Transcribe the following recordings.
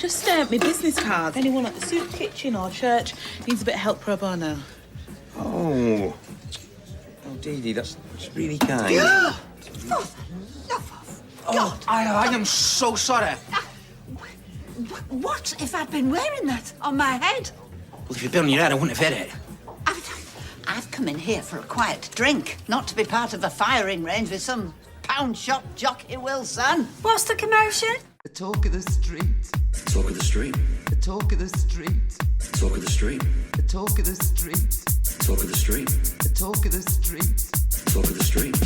Just my business cards. Anyone at the soup kitchen or church needs a bit of help pro bono. Oh, Dee Dee, that's really kind. God. I am so sorry. What if I'd been wearing that on my head? Well, if you'd been on your head, I wouldn't have hit it. I've come in here for a quiet drink, not to be part of a firing range with some Poundshop Jocky Wilson. What's the commotion? The talk of the street. Talk of the street. The talk of the street. Talk of the street. The talk of the street. Talk of the street. The talk of the street. Talk of the street.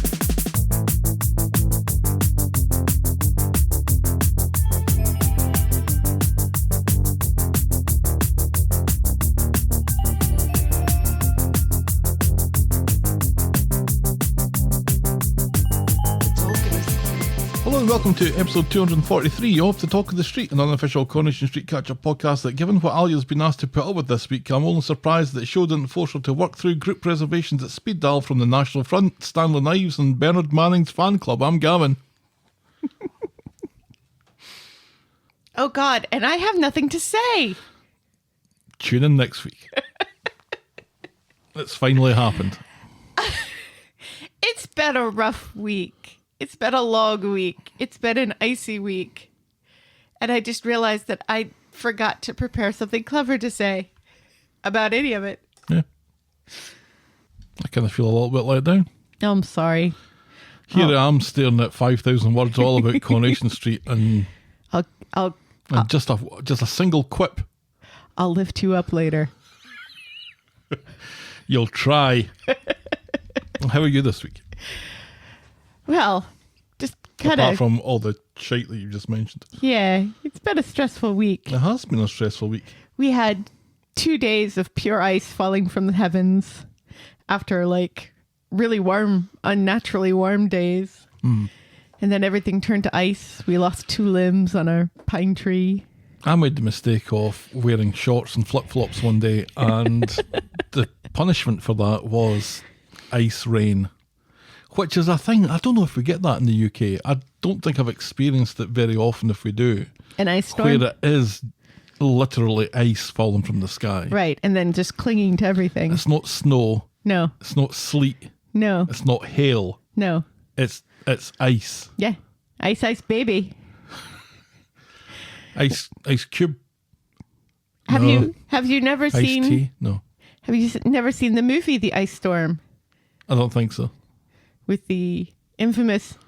Hello and welcome to episode 243 of The Talk of the Street, an unofficial Coronation Street catch-up podcast that, given what Alya's been asked to put up with this week, I'm only surprised that the show didn't force her to work through group reservations at speed dial from the National Front, Stanley Knives and Bernard Manning's fan club. I'm Gavin. Oh God, and I have nothing to say. Tune in next week. It's finally happened. It's been a rough week. It's been a long week. It's been an icy week. And I just realized that I forgot to prepare something clever to say about any of it. Yeah. I kind of feel a little bit let down. I'm sorry. Here I am staring at 5,000 words all about Coronation Street and just a single quip. I'll lift you up later. You'll try. How are you this week? Well, just kind Apart of. from all the shite that you just mentioned. Yeah, it's been a stressful week. It has been a stressful week. We had 2 days of pure ice falling from the heavens after like really warm, unnaturally warm days. And then everything turned to ice. We lost 2 limbs on our pine tree. I made the mistake of wearing shorts and flip-flops one day, and the punishment for that was ice rain, which is a thing. I don't know if we get that in the UK. I don't think I've experienced it very often if we do. An ice storm? Where it is literally ice falling from the sky. Right, and then just clinging to everything. It's not snow. No. It's not sleet. No. It's not hail. No. It's ice. Yeah. Ice baby. Ice cube. Have No. you never Iced seen tea? No. Have you never seen the movie The Ice Storm I don't think so. with the infamous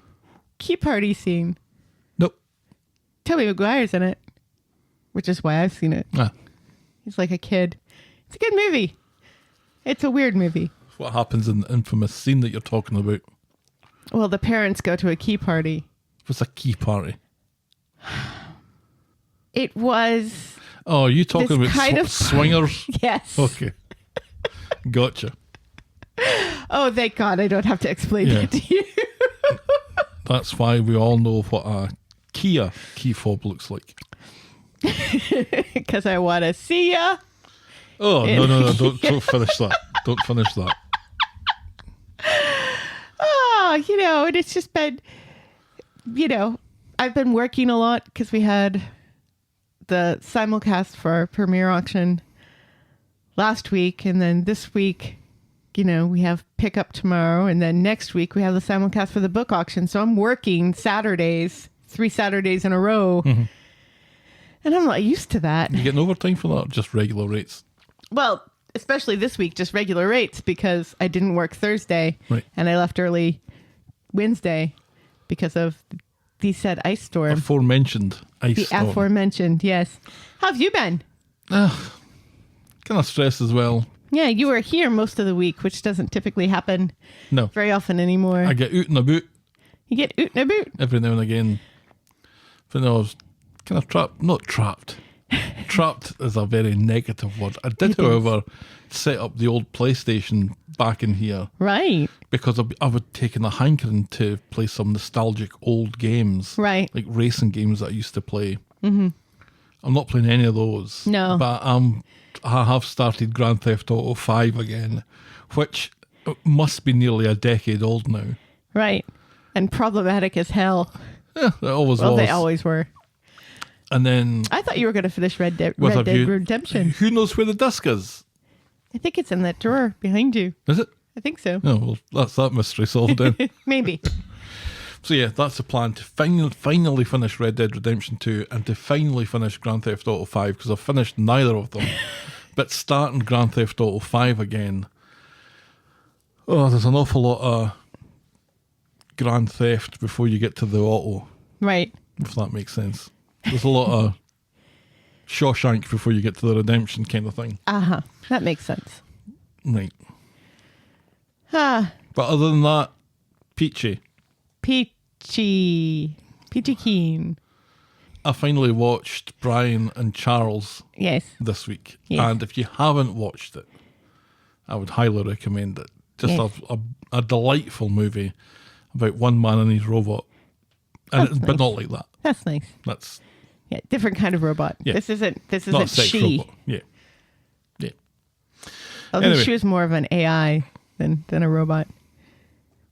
key party scene? Nope. Tobey Maguire's in it, which is why I've seen it. Ah. He's like a kid. It's a good movie. It's a weird movie. What happens in the infamous scene that you're talking about? Well, the parents go to a key party. What's a key party? It was... Oh, you talking This about kind of- swingers? Yes. Okay. Gotcha. Oh, thank God I don't have to explain Yeah. that to you. That's why we all know what a Kia key fob looks like. Because I want to see ya. Oh, no, don't finish that. Don't finish that. Oh, and it's just been, I've been working a lot because we had the simulcast for our premiere auction last week. And then this week, we have pickup tomorrow. And then next week we have the simulcast for the book auction. So I'm working Saturdays, 3 Saturdays in a row. Mm-hmm. And I'm not used to that. You getting overtime for that or just regular rates? Well, especially this week, just regular rates because I didn't work Thursday Right. and I left early Wednesday because of the said ice storm. Aforementioned ice The storm. aforementioned, yes. How have you been? Kind of stressed as well. Yeah, you were here most of the week, which doesn't typically happen No. very often anymore. I get out and about You get oot and a boot. every now and again. But no, I was kind of trapped. Not trapped. Trapped is a very negative word. I did, It is. however, set up the old PlayStation back in here Right, because I would taken a hankering to play some nostalgic old games. right. Like racing games that I used to play. Mm-hmm. I'm not playing any of those. No. But I have started Grand Theft Auto 5 again, which must be nearly a decade old now. Right. And problematic as hell. Yeah, it always Well, was. they always were. And then I thought you were going to finish Red Dead with a view- Redemption. Who knows where the disc is? I think it's in that drawer behind you. Is it? I think so. Oh, well, that's that mystery solved then. Maybe. So yeah, that's the plan, to finally finish Red Dead Redemption 2 and to finally finish Grand Theft Auto 5, because I've finished neither of them. But starting Grand Theft Auto 5 again, there's an awful lot of Grand Theft before you get to the auto, Right. if that makes sense. There's a lot of Shawshank before you get to the redemption kind of thing. Uh-huh. That makes sense. Right. Ah, But other than that, peachy. Peachy Keen. I finally watched Brian and Charles Yes. this week. Yes. And if you haven't watched it, I would highly recommend it. Just Yes. a delightful movie about one man and his robot. And That's but nice. not like that. That's nice. That's Yeah, different kind of robot. Yeah. This isn't not a sex she. robot. Yeah. Yeah. Although Anyway. she was more of an AI than a robot.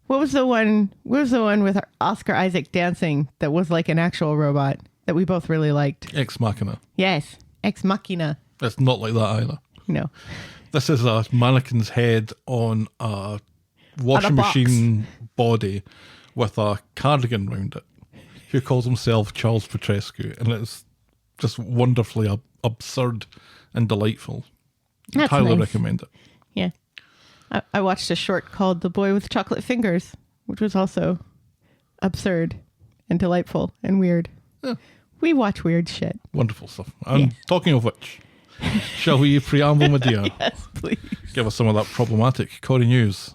What was the one with Oscar Isaac dancing that was like an actual robot that we both really liked? Ex Machina. Yes. Ex Machina. It's not like that either. No. This is a mannequin's head on a washing box. machine body with a cardigan round it, who calls himself Charles Petrescu, and it's just wonderfully absurd and delightful. That's Highly nice. recommend it. Yeah. I watched a short called The Boy with Chocolate Fingers, which was also absurd and delightful and weird. Yeah. We watch weird shit. Wonderful stuff. And Yes. talking of which, shall we preamble, my dear? Yes, please. Give us some of that problematic Corrie news.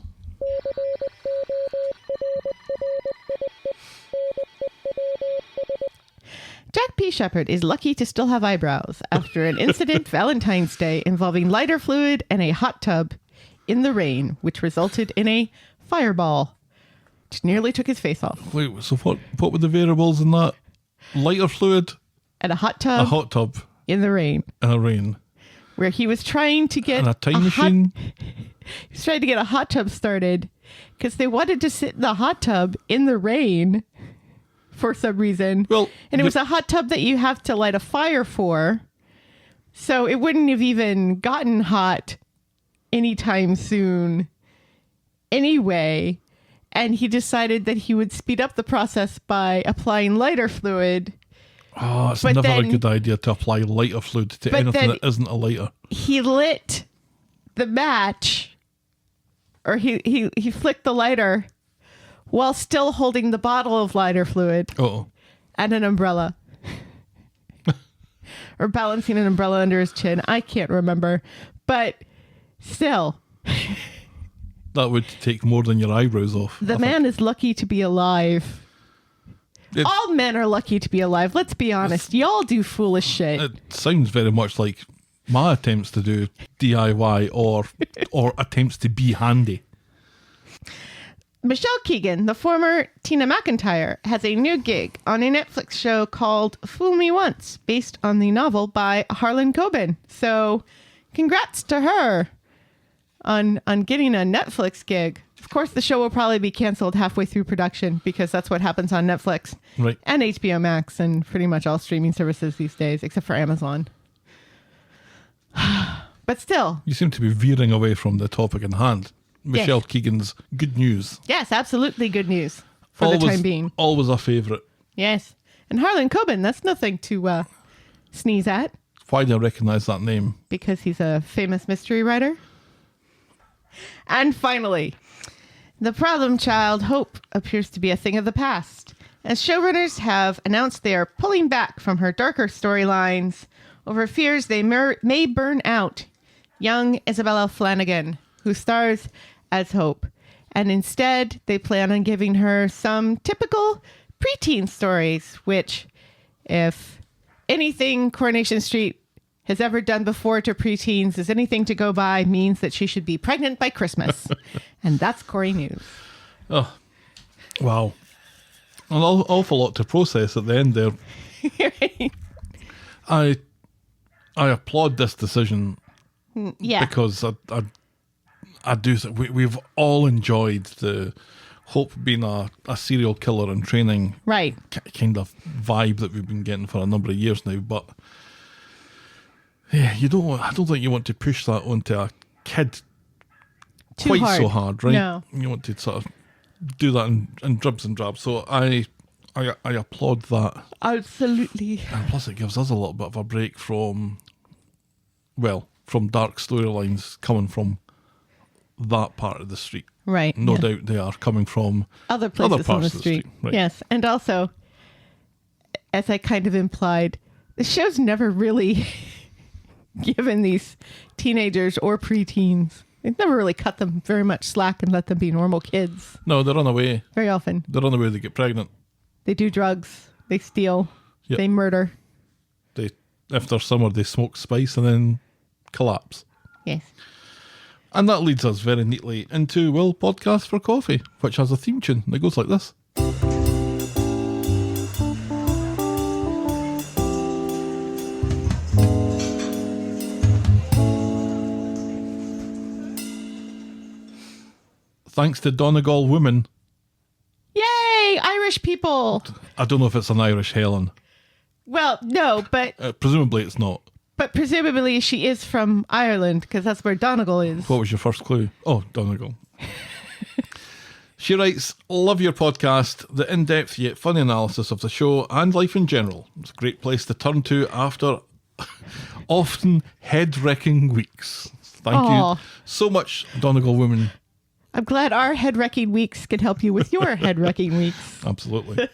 Jack P. Shepherd is lucky to still have eyebrows after an incident Valentine's Day involving lighter fluid and a hot tub in the rain, which resulted in a fireball, which nearly took his face off. Wait, so what were the variables in that? Lighter fluid, And a hot a tub hot tub, in the rain, and a rain, where he was trying to get and a time machine. He was trying to get a hot tub started because they wanted to sit in the hot tub in the rain for some reason. Well, and it was a hot tub that you have to light a fire for. So it wouldn't have even gotten hot anytime soon anyway. And he decided that he would speed up the process by applying lighter fluid. Oh, it's But never a then- good idea to apply lighter fluid to But anything then- that isn't a lighter. He lit the match, or he flicked the lighter while still holding the bottle of lighter fluid Oh, and an umbrella. Or balancing an umbrella under his chin. I can't remember. But still, that would take more than your eyebrows off. the man is lucky to be alive. It, All men are lucky to be alive. Let's be honest. Y'all do foolish shit. it sounds very much like my attempts to do DIY or attempts to be handy. Michelle Keegan, the former Tina McIntyre, has a new gig on a Netflix show called Fool Me Once, based on the novel by Harlan Coben. So, congrats to her on getting a Netflix gig. Of course, the show will probably be canceled halfway through production because that's what happens on Netflix Right. and HBO Max and pretty much all streaming services these days, except for Amazon. But still, You seem to be veering away from the topic in hand. Michelle Keegan's good news. yes, absolutely good news for always, the time being. Always a favourite. Yes. And Harlan Coben, that's nothing to sneeze at Why do I recognise that name? because he's a famous mystery writer. And finally, the problem child Hope appears to be a thing of the past, as showrunners have announced they are pulling back from her darker storylines over fears they may burn out young Isabella Flanagan, who stars as Hope. And instead, they plan on giving her some typical preteen stories, which, if anything Coronation Street has ever done before to preteens is anything to go by, means that she should be pregnant by Christmas. And that's Corrie News. Oh, wow. An awful lot to process at the end there. I applaud this decision Yeah. because I do. We've all enjoyed the Hope being a serial killer in training Right. kind of vibe that we've been getting for a number of years now. But yeah, I don't think you want to push that onto a kid Too quite hard. so hard, right? No. You want to sort of do that in dribs and drabs. So I applaud that. Absolutely. And plus it gives us a little bit of a break from dark storylines coming from that part of the street. Right. No yeah. doubt they are coming from Other places on parts the of street. Right. Yes. And also, as I kind of implied, the show's never really given these teenagers or preteens, they've never really cut them very much slack and let them be normal kids. No, they run away. Very often. They run away, they get pregnant. They do drugs. They steal. Yep. They murder. After summer, they smoke spice and then collapse. Yes. And that leads us very neatly into Will Podcast for Coffee, which has a theme tune that goes like this. Thanks to Donegal Woman. Yay! Irish people. I don't know if it's an Irish Helen. Well, no, but Presumably it's not. presumably she is from Ireland because that's where Donegal is. What was your first clue? Oh, Donegal. She writes, love your podcast, the in-depth yet funny analysis of the show and life in general. It's a great place to turn to after often head-wrecking weeks. Thank Aw. you so much, Donegal Woman. I'm glad our head-wrecking weeks can help you with your head-wrecking weeks. Absolutely.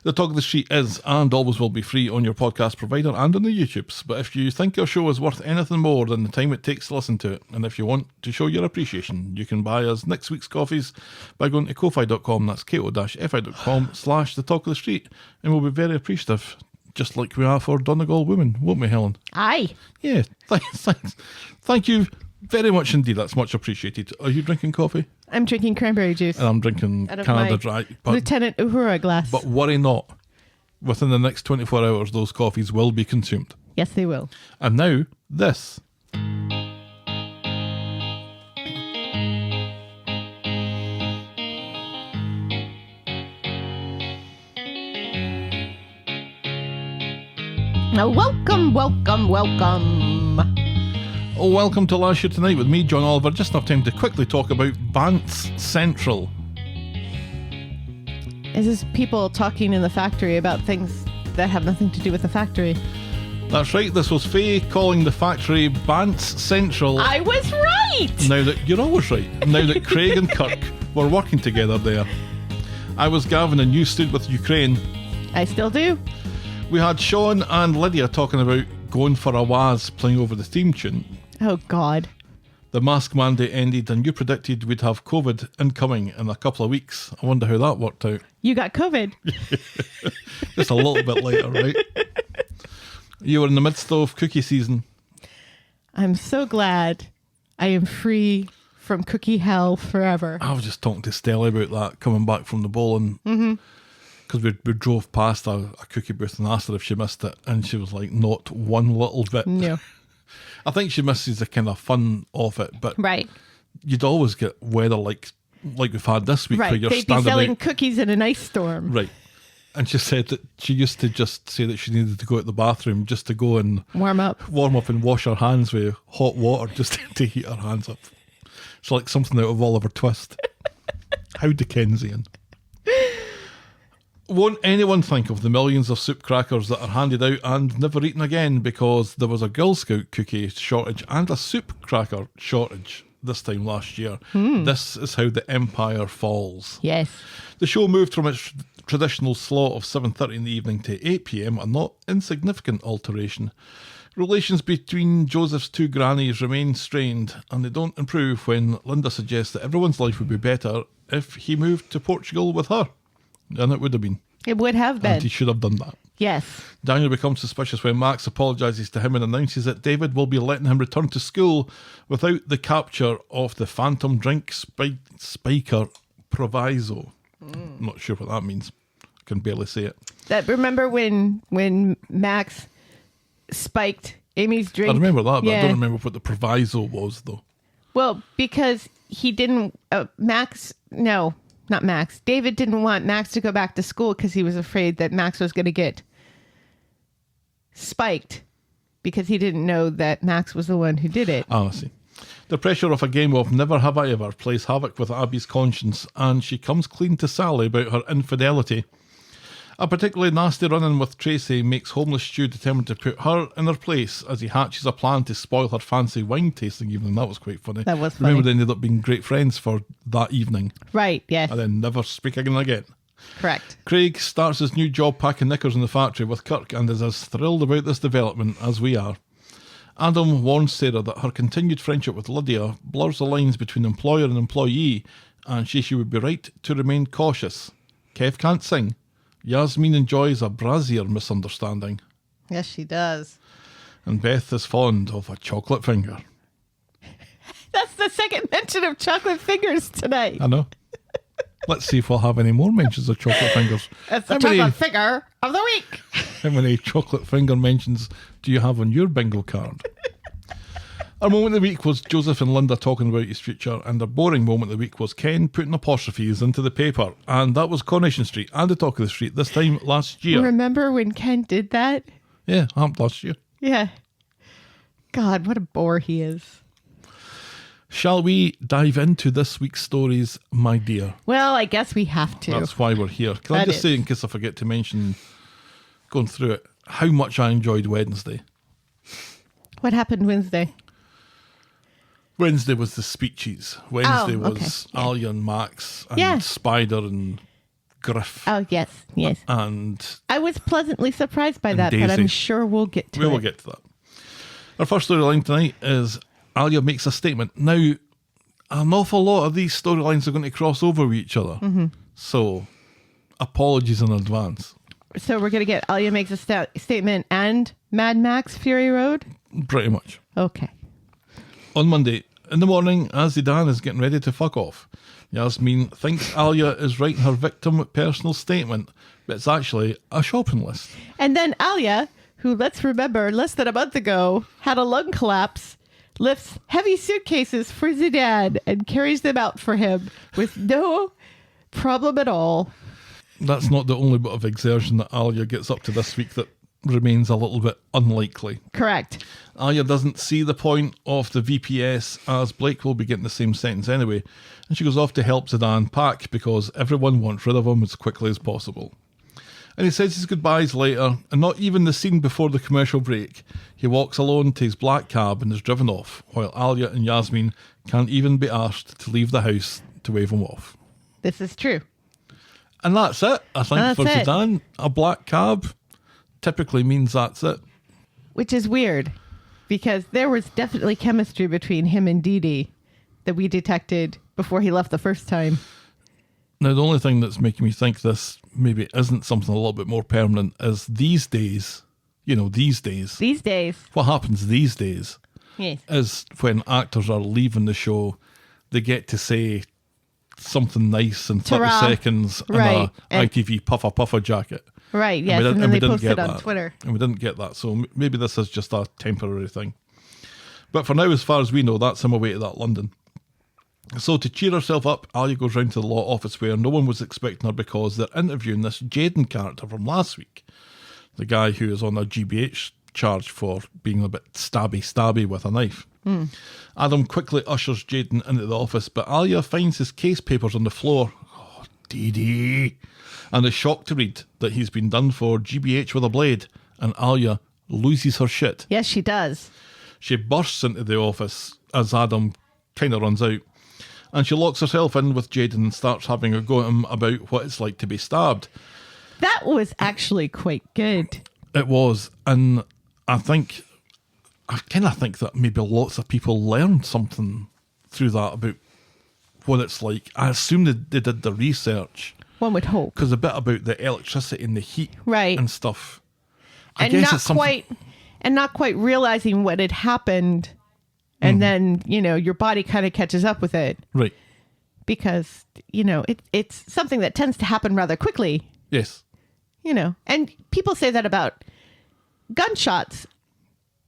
The Talk of the Street is and always will be free on your podcast provider and on the YouTubes. But if you think your show is worth anything more than the time it takes to listen to it, and if you want to show your appreciation, you can buy us next week's coffees by going to ko-fi.com, that's ko-fi.com/the Talk of the Street, and we'll be very appreciative, just like we are for Donegal Women, won't we, Helen? Aye. Yeah, thanks. Thank you very much indeed. That's much appreciated. Are you drinking coffee? I'm drinking cranberry juice And I'm drinking out of Canada my Dry. Lieutenant Uhura glass. But worry not. Within the next 24 hours, those coffees will be consumed. Yes, they will. And now, this. Now, welcome. Welcome to Last Year Tonight with me, John Oliver. Just enough time to quickly talk about Bants Central. Is this people talking in the factory about things that have nothing to do with the factory? That's right, this was Faye calling the factory Bants Central. I was right! Now that you're always right. Now that Craig and Kirk were working together there. I was Gavin and you stood with Ukraine. I still do. We had Sean and Lydia talking about going for a waz playing over the theme tune. Oh, God. The mask mandate ended and you predicted we'd have COVID incoming in a couple of weeks. I wonder how that worked out. You got COVID. Just a little bit later, right? You were in the midst of cookie season. I'm so glad I am free from cookie hell forever. I was just talking to Stella about that coming back from the bowling. Because we drove past a cookie booth and asked her if she missed it. And she was like, not one little bit. No. I think she misses the kind of fun of it. But Right. you'd always get weather like we've had this week. Where Right. you're They'd be standing selling out. cookies in an ice storm. Right. And she said that she used to just say that she needed to go to the bathroom just to go and Warm up. and wash her hands with hot water just to heat her hands up. It's like something out of Oliver Twist. How Dickensian. Won't anyone think of the millions of soup crackers that are handed out and never eaten again because there was a Girl Scout cookie shortage and a soup cracker shortage this time last year? This is how the empire falls. Yes. The show moved from its traditional slot of 7:30 in the evening to 8 p.m, a not insignificant alteration. Relations between Joseph's two grannies remain strained, and they don't improve when Linda suggests that everyone's life would be better if he moved to Portugal with her. And it would have been. It would have been. And he should have done that. Yes. Daniel becomes suspicious when Max apologises to him and announces that David will be letting him return to school without the capture of the phantom drink spiker proviso. Not sure what that means. I can barely say it. That remember when Max spiked Amy's drink? I remember that, but I Yeah. don't remember what the proviso was, though. Well, because he didn't. Max, no, not Max. David didn't want Max to go back to school because he was afraid that Max was going to get spiked because he didn't know that Max was the one who did it. Oh, I see. The pressure of a game of Never Have I Ever plays havoc with Abby's conscience, and she comes clean to Sally about her infidelity. A particularly nasty run-in with Tracy makes homeless Stu determined to put her in her place as he hatches a plan to spoil her fancy wine tasting evening. That was quite funny. That was funny. Remember, they ended up being great friends for that evening. Right, yes. And then never speak again. Correct. Craig starts his new job packing knickers in the factory with Kirk and is as thrilled about this development as we are. Adam warns Sarah that her continued friendship with Lydia blurs the lines between employer and employee, and she would be right to remain cautious. Kev can't sing. Yasmin enjoys a brazier misunderstanding. Yes, she does. And Beth is fond of a chocolate finger. That's the second mention of chocolate fingers tonight. I know. Let's see if we'll have any more mentions of chocolate fingers. It's the chocolate figure of the week. How many chocolate finger mentions do you have on your bingo card? Our moment of the week was Joseph and Linda talking about his future, and our boring moment of the week was Ken putting apostrophes into the paper, and that was Coronation Street and the Talk of the Street this time last year. Remember when Ken did that? Yeah, happened last year. Yeah. God, what a bore he is. Shall we dive into this week's stories, my dear? Well, I guess we have to. That's why we're here. Can I That just is. say, in case I forget to mention, going through it, how much I enjoyed Wednesday. What happened Wednesday? Wednesday was the speeches. Wednesday Oh, was okay. Yeah. Alya and Max and Yeah. Spider and Griff. Oh, yes. And I was pleasantly surprised by that, Daisy. but I'm sure we'll get to we it. will get to that. Our first storyline tonight is Alya makes a statement. Now, an awful lot of these storylines are going to cross over with each other. Mm-hmm. So, apologies in advance. So we're going to get Alya makes a statement and Mad Max Fury Road? Pretty much. Okay. On Monday, in the morning, as Zidane is getting ready to fuck off, Yasmin thinks Alya is writing her victim personal statement, but it's actually a shopping list. And then Alya, who, let's remember, less than a month ago, had a lung collapse, lifts heavy suitcases for Zidane and carries them out for him with no problem at all. That's not the only bit of exertion that Alya gets up to this week that remains a little bit unlikely. Correct. Alya doesn't see the point of the VPS, as Blake will be getting the same sentence anyway, and she goes off to help Zidane pack because everyone wants rid of him as quickly as possible. And he says his goodbyes later, and not even the scene before the commercial break. He walks alone to his black cab and is driven off, while Alya and Yasmin can't even be asked to leave the house to wave him off. This is true. And that's it, I think, That's for it. Zidane. A black cab typically means that's it. Which is weird because there was definitely chemistry between him and Dee Dee that we detected before he left the first time. Now, the only thing that's making me think this maybe isn't something a little bit more permanent is these days, These days. what happens these days Yes. is when actors are leaving the show, they get to say something nice in 30 Ta-ra. seconds in Right. a ITV puffer jacket. Right, yes. And then we they didn't post get it on that. Twitter. And we didn't get that. So maybe this is just a temporary thing. But for now, as far as we know, that's him away to that London. So to cheer herself up, Alya goes round to the law office where no one was expecting her because they're interviewing this Jayden character from last week. The guy who is on a GBH charge for being a bit stabby with a knife. Adam quickly ushers Jayden into the office, but Alya finds his case papers on the floor. Oh, Dee Dee. And is shocked to read that he's been done for GBH with a blade, and Alya loses her shit. Yes, she does. She bursts into the office as Adam kind of runs out, and she locks herself in with Jayden and starts having a go at him about what it's like to be stabbed. That was actually quite good. It was, and I kind of think that maybe lots of people learned something through that about what it's like. I assume they did the research. One would hope. Because a bit about the electricity and the heat Right. and stuff. I And guess not it's something. not quite realizing what had happened. And then, your body kind of catches up with it Right. because, it's something that tends to happen rather quickly, Yes. And people say that about gunshots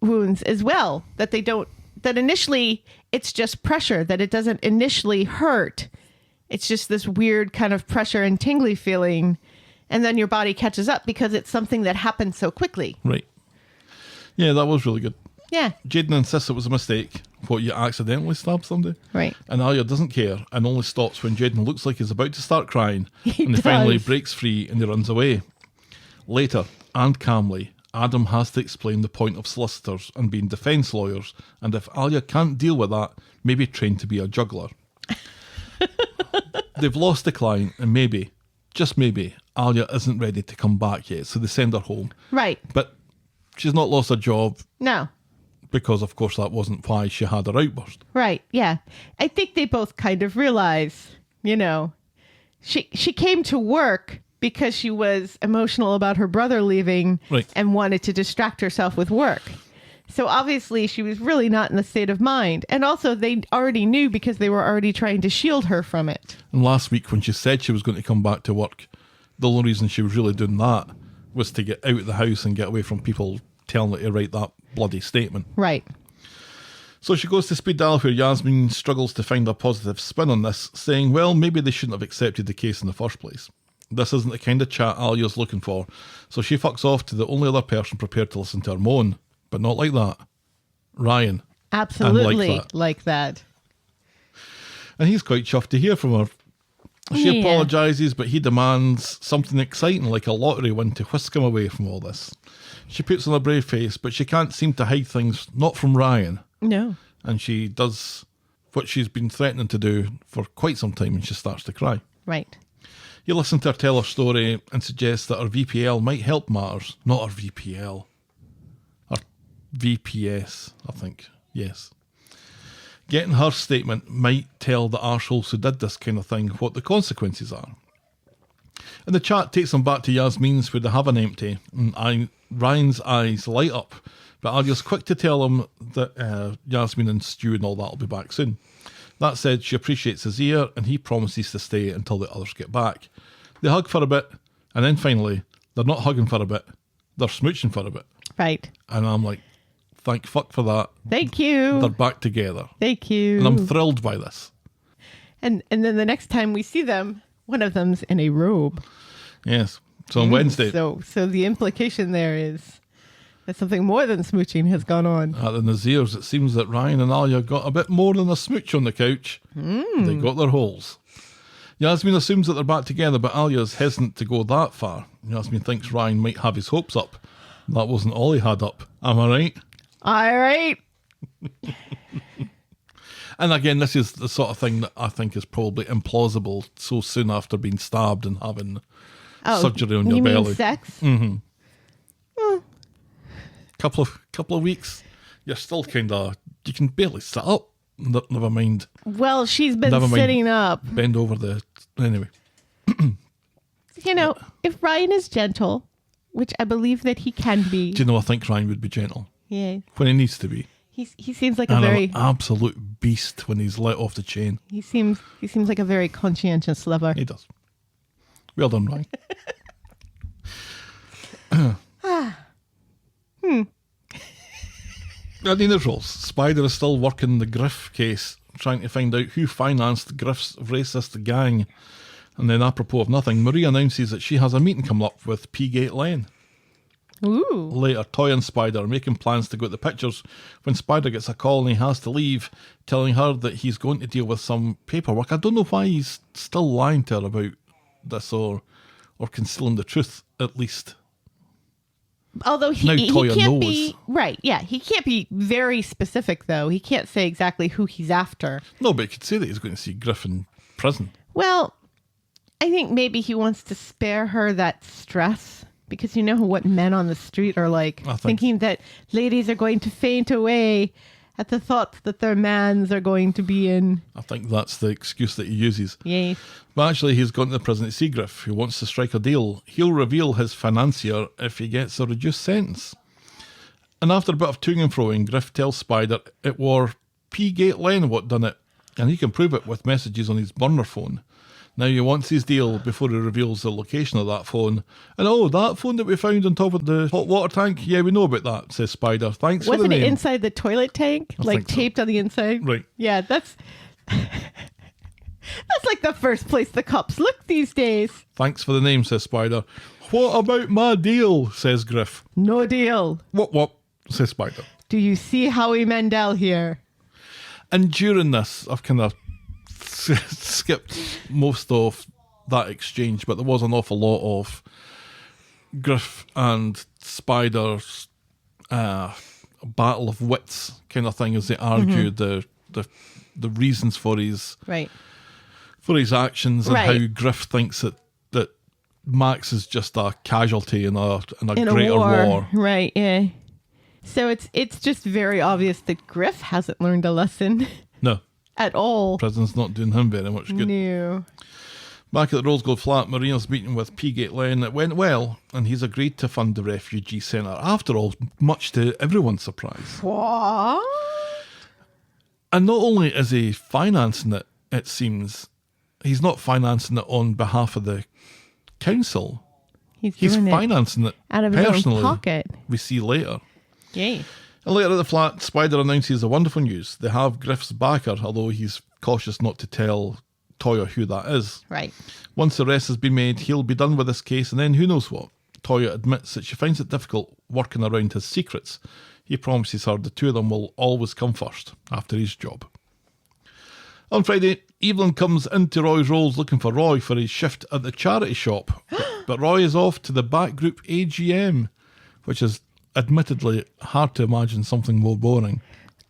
wounds as well, that initially it's just pressure, that it doesn't initially hurt It's just this weird kind of pressure and tingly feeling. And then your body catches up because it's something that happened so quickly. Right. Yeah, that was really good. Yeah. Jayden insists it was a mistake. What, you accidentally stabbed somebody? Right. And Alya doesn't care and only stops when Jayden looks like he's about to start crying He and he finally does. breaks free and he runs away. Later, and calmly, Adam has to explain the point of solicitors and being defence lawyers, and if Alya can't deal with that, maybe train to be a juggler. They've lost the client and maybe, just maybe, Alya isn't ready to come back yet, so they send her home. Right. But she's not lost her job No. because, of course, that wasn't why she had her outburst. Right. Yeah. I think they both kind of realize, you know, she came to work because she was emotional about her brother leaving Right. and wanted to distract herself with work. So obviously she was really not in the state of mind. And also they already knew because they were already trying to shield her from it. And last week, when she said she was going to come back to work, the only reason she was really doing that was to get out of the house and get away from people telling her to write that bloody statement. Right. So she goes to speed dial where Yasmin struggles to find a positive spin on this, saying, well, maybe they shouldn't have accepted the case in the first place. This isn't the kind of chat Alya's looking for, so she fucks off to the only other person prepared to listen to her moan. But not like that. Ryan. Absolutely And like that. And he's quite chuffed to hear from her. She Yeah. apologises, but he demands something exciting like a lottery win to whisk him away from all this. She puts on a brave face, but she can't seem to hide things, not from Ryan. No. And she does what she's been threatening to do for quite some time, and she starts to cry. Right. You listen to her tell her story and suggest that her VPL might help matters. Not her VPL. Her VPS, I think. Yes. Getting her statement might tell the arseholes who did this kind of thing what the consequences are. And the chat takes them back to Yasmin's where they have an empty, and Ryan's eyes light up, but Alya's quick to tell him that Yasmin and Stu and all that will be back soon. That said, she appreciates his ear, and he promises to stay until the others get back. They hug for a bit, and then finally, they're not hugging for a bit, they're smooching for a bit. Right. And I'm like, thank fuck for that. Thank you. They're back together. Thank you. And I'm thrilled by this. And then the next time we see them, one of them's in a robe. Yes. So on Wednesday, So the implication there is that something more than smooching has gone on. at the Nazirs, it seems that Ryan and Alya got a bit more than a smooch on the couch. They got their holes. Yasmin assumes that they're back together, but Alya's hesitant to go that far. Yasmin thinks Ryan might have his hopes up. That wasn't all he had up. Am I right? All right. And again, this is the sort of thing that I think is probably implausible so soon after being stabbed and having surgery on your you belly. mean sex? Couple of weeks, you're still kind of, you can barely sit up. Never mind Well, she's been Never mind. sitting up. bend over the. Anyway, You know, if Ryan is gentle, which I believe that he can be. do you know? I think Ryan would be gentle Yeah. when he needs to be, He seems like a and very an absolute beast when he's let off the chain. he seems like a very conscientious lover. He does. Well done, Ryan. Adina's roles. Spider is still working the Griff case, trying to find out who financed Griff's racist gang. And then, apropos of nothing, Marie announces that she has a meeting coming up with P-Gate Len. Ooh. Later, Toy and Spider are making plans to go to the pictures when Spider gets a call and he has to leave, telling her that he's going to deal with some paperwork. I don't know why he's still lying to her about this or concealing the truth, at least. Although Now he Toya can't knows. be right, yeah, he can't be very specific though. He can't say exactly who he's after. No, but he could say that he's going to see Griff in prison. Well, I think maybe he wants to spare her that stress because you know what men on the street are like, I think- thinking that ladies are going to faint away at the thought that their mans are going to be in. I think that's the excuse that he uses. Yay. But actually, he's gone to the prison to see Griff, who wants to strike a deal. He'll reveal his financier if he gets a reduced sentence. And after a bit of toing and froing, Griff tells Spider it were P-Gate Len what done it, and he can prove it with messages on his burner phone. Now he wants his deal before he reveals the location of that phone. And that phone that we found on top of the hot water tank? Yeah, we know about that, says Spider. Thanks for Wasn't the it name. inside the toilet tank? I Like think so. taped on the inside? Right. Yeah, that's That's like the first place the cops look these days. Thanks for the name, says Spider. What about my deal, says Griff. No deal. What, says Spider. Do you see Howie Mandel here? And during this, I've kind of skipped most of that exchange, but there was an awful lot of Griff and Spider's battle of wits kind of thing as they argued the reasons for his Right. for his actions and Right. how Griff thinks that Max is just a casualty in a In greater a war. war. Right, yeah. So it's just very obvious that Griff hasn't learned a lesson No, at all. prison's not doing him very much good. No. Back at the Rose Gold flat, Maria's meeting with Peagate Len. It went well, and he's agreed to fund the refugee centre. After all, much to everyone's surprise. What? And not only is he financing it, it seems, he's not financing it on behalf of the council. He's He's doing financing it out of his personally. own pocket. We see later. Yay. And later at the flat, Spider announces the wonderful news. They have Griff's backer, although he's cautious not to tell Toya who that is. Right. Once the arrest has been made, he'll be done with this case, and then who knows what. Toya admits that she finds it difficult working around his secrets. He promises her the two of them will always come first after his job. On Friday, Evelyn comes into Roy's Rolls looking for Roy for his shift at the charity shop. But Roy is off to the back group AGM, which is admittedly hard to imagine something more boring.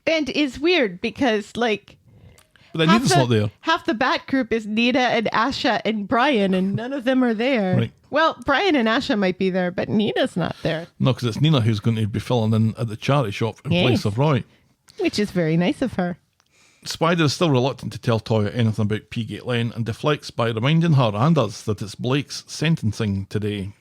And it's weird because, like, But then Nita's not there. half the Bat group is Nita and Asha and Brian, and none of them are there. Right. Well, Brian and Asha might be there, but Nita's not there, No, because it's Nina who's going to be filling in at the charity shop in Yes. place of Roy. which is very nice of her. Spider is still reluctant to tell Toya anything about Peagate Lane and deflects by reminding her and us that it's Blake's sentencing today.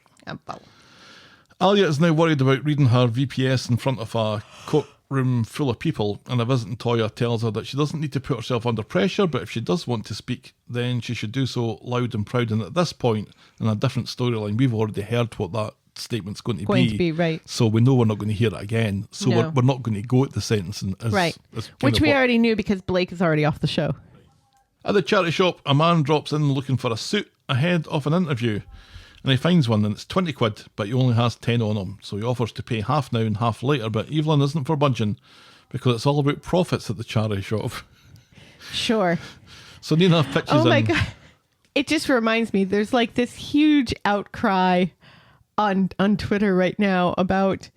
Alya is now worried about reading her VPS in front of a courtroom full of people, and a visiting Toya tells her that she doesn't need to put herself under pressure, but if she does want to speak, then she should do so loud and proud. And at this point, in a different storyline, we've already heard what that statement's going to be. Right. So we know we're not going to hear it again. So No. we're not going to go at the sentencing. Right. as kind Which of we what- already knew because Blake is already off the show. At the charity shop, a man drops in looking for a suit ahead of an interview, and he finds one, and it's 20 quid, but he only has 10 on him, so he offers to pay half now and half later, but Evelyn isn't for budging, because it's all about profits at the charity shop. Sure. So Nina pitches Oh my in. God. It just reminds me, there's like this huge outcry on Twitter right now about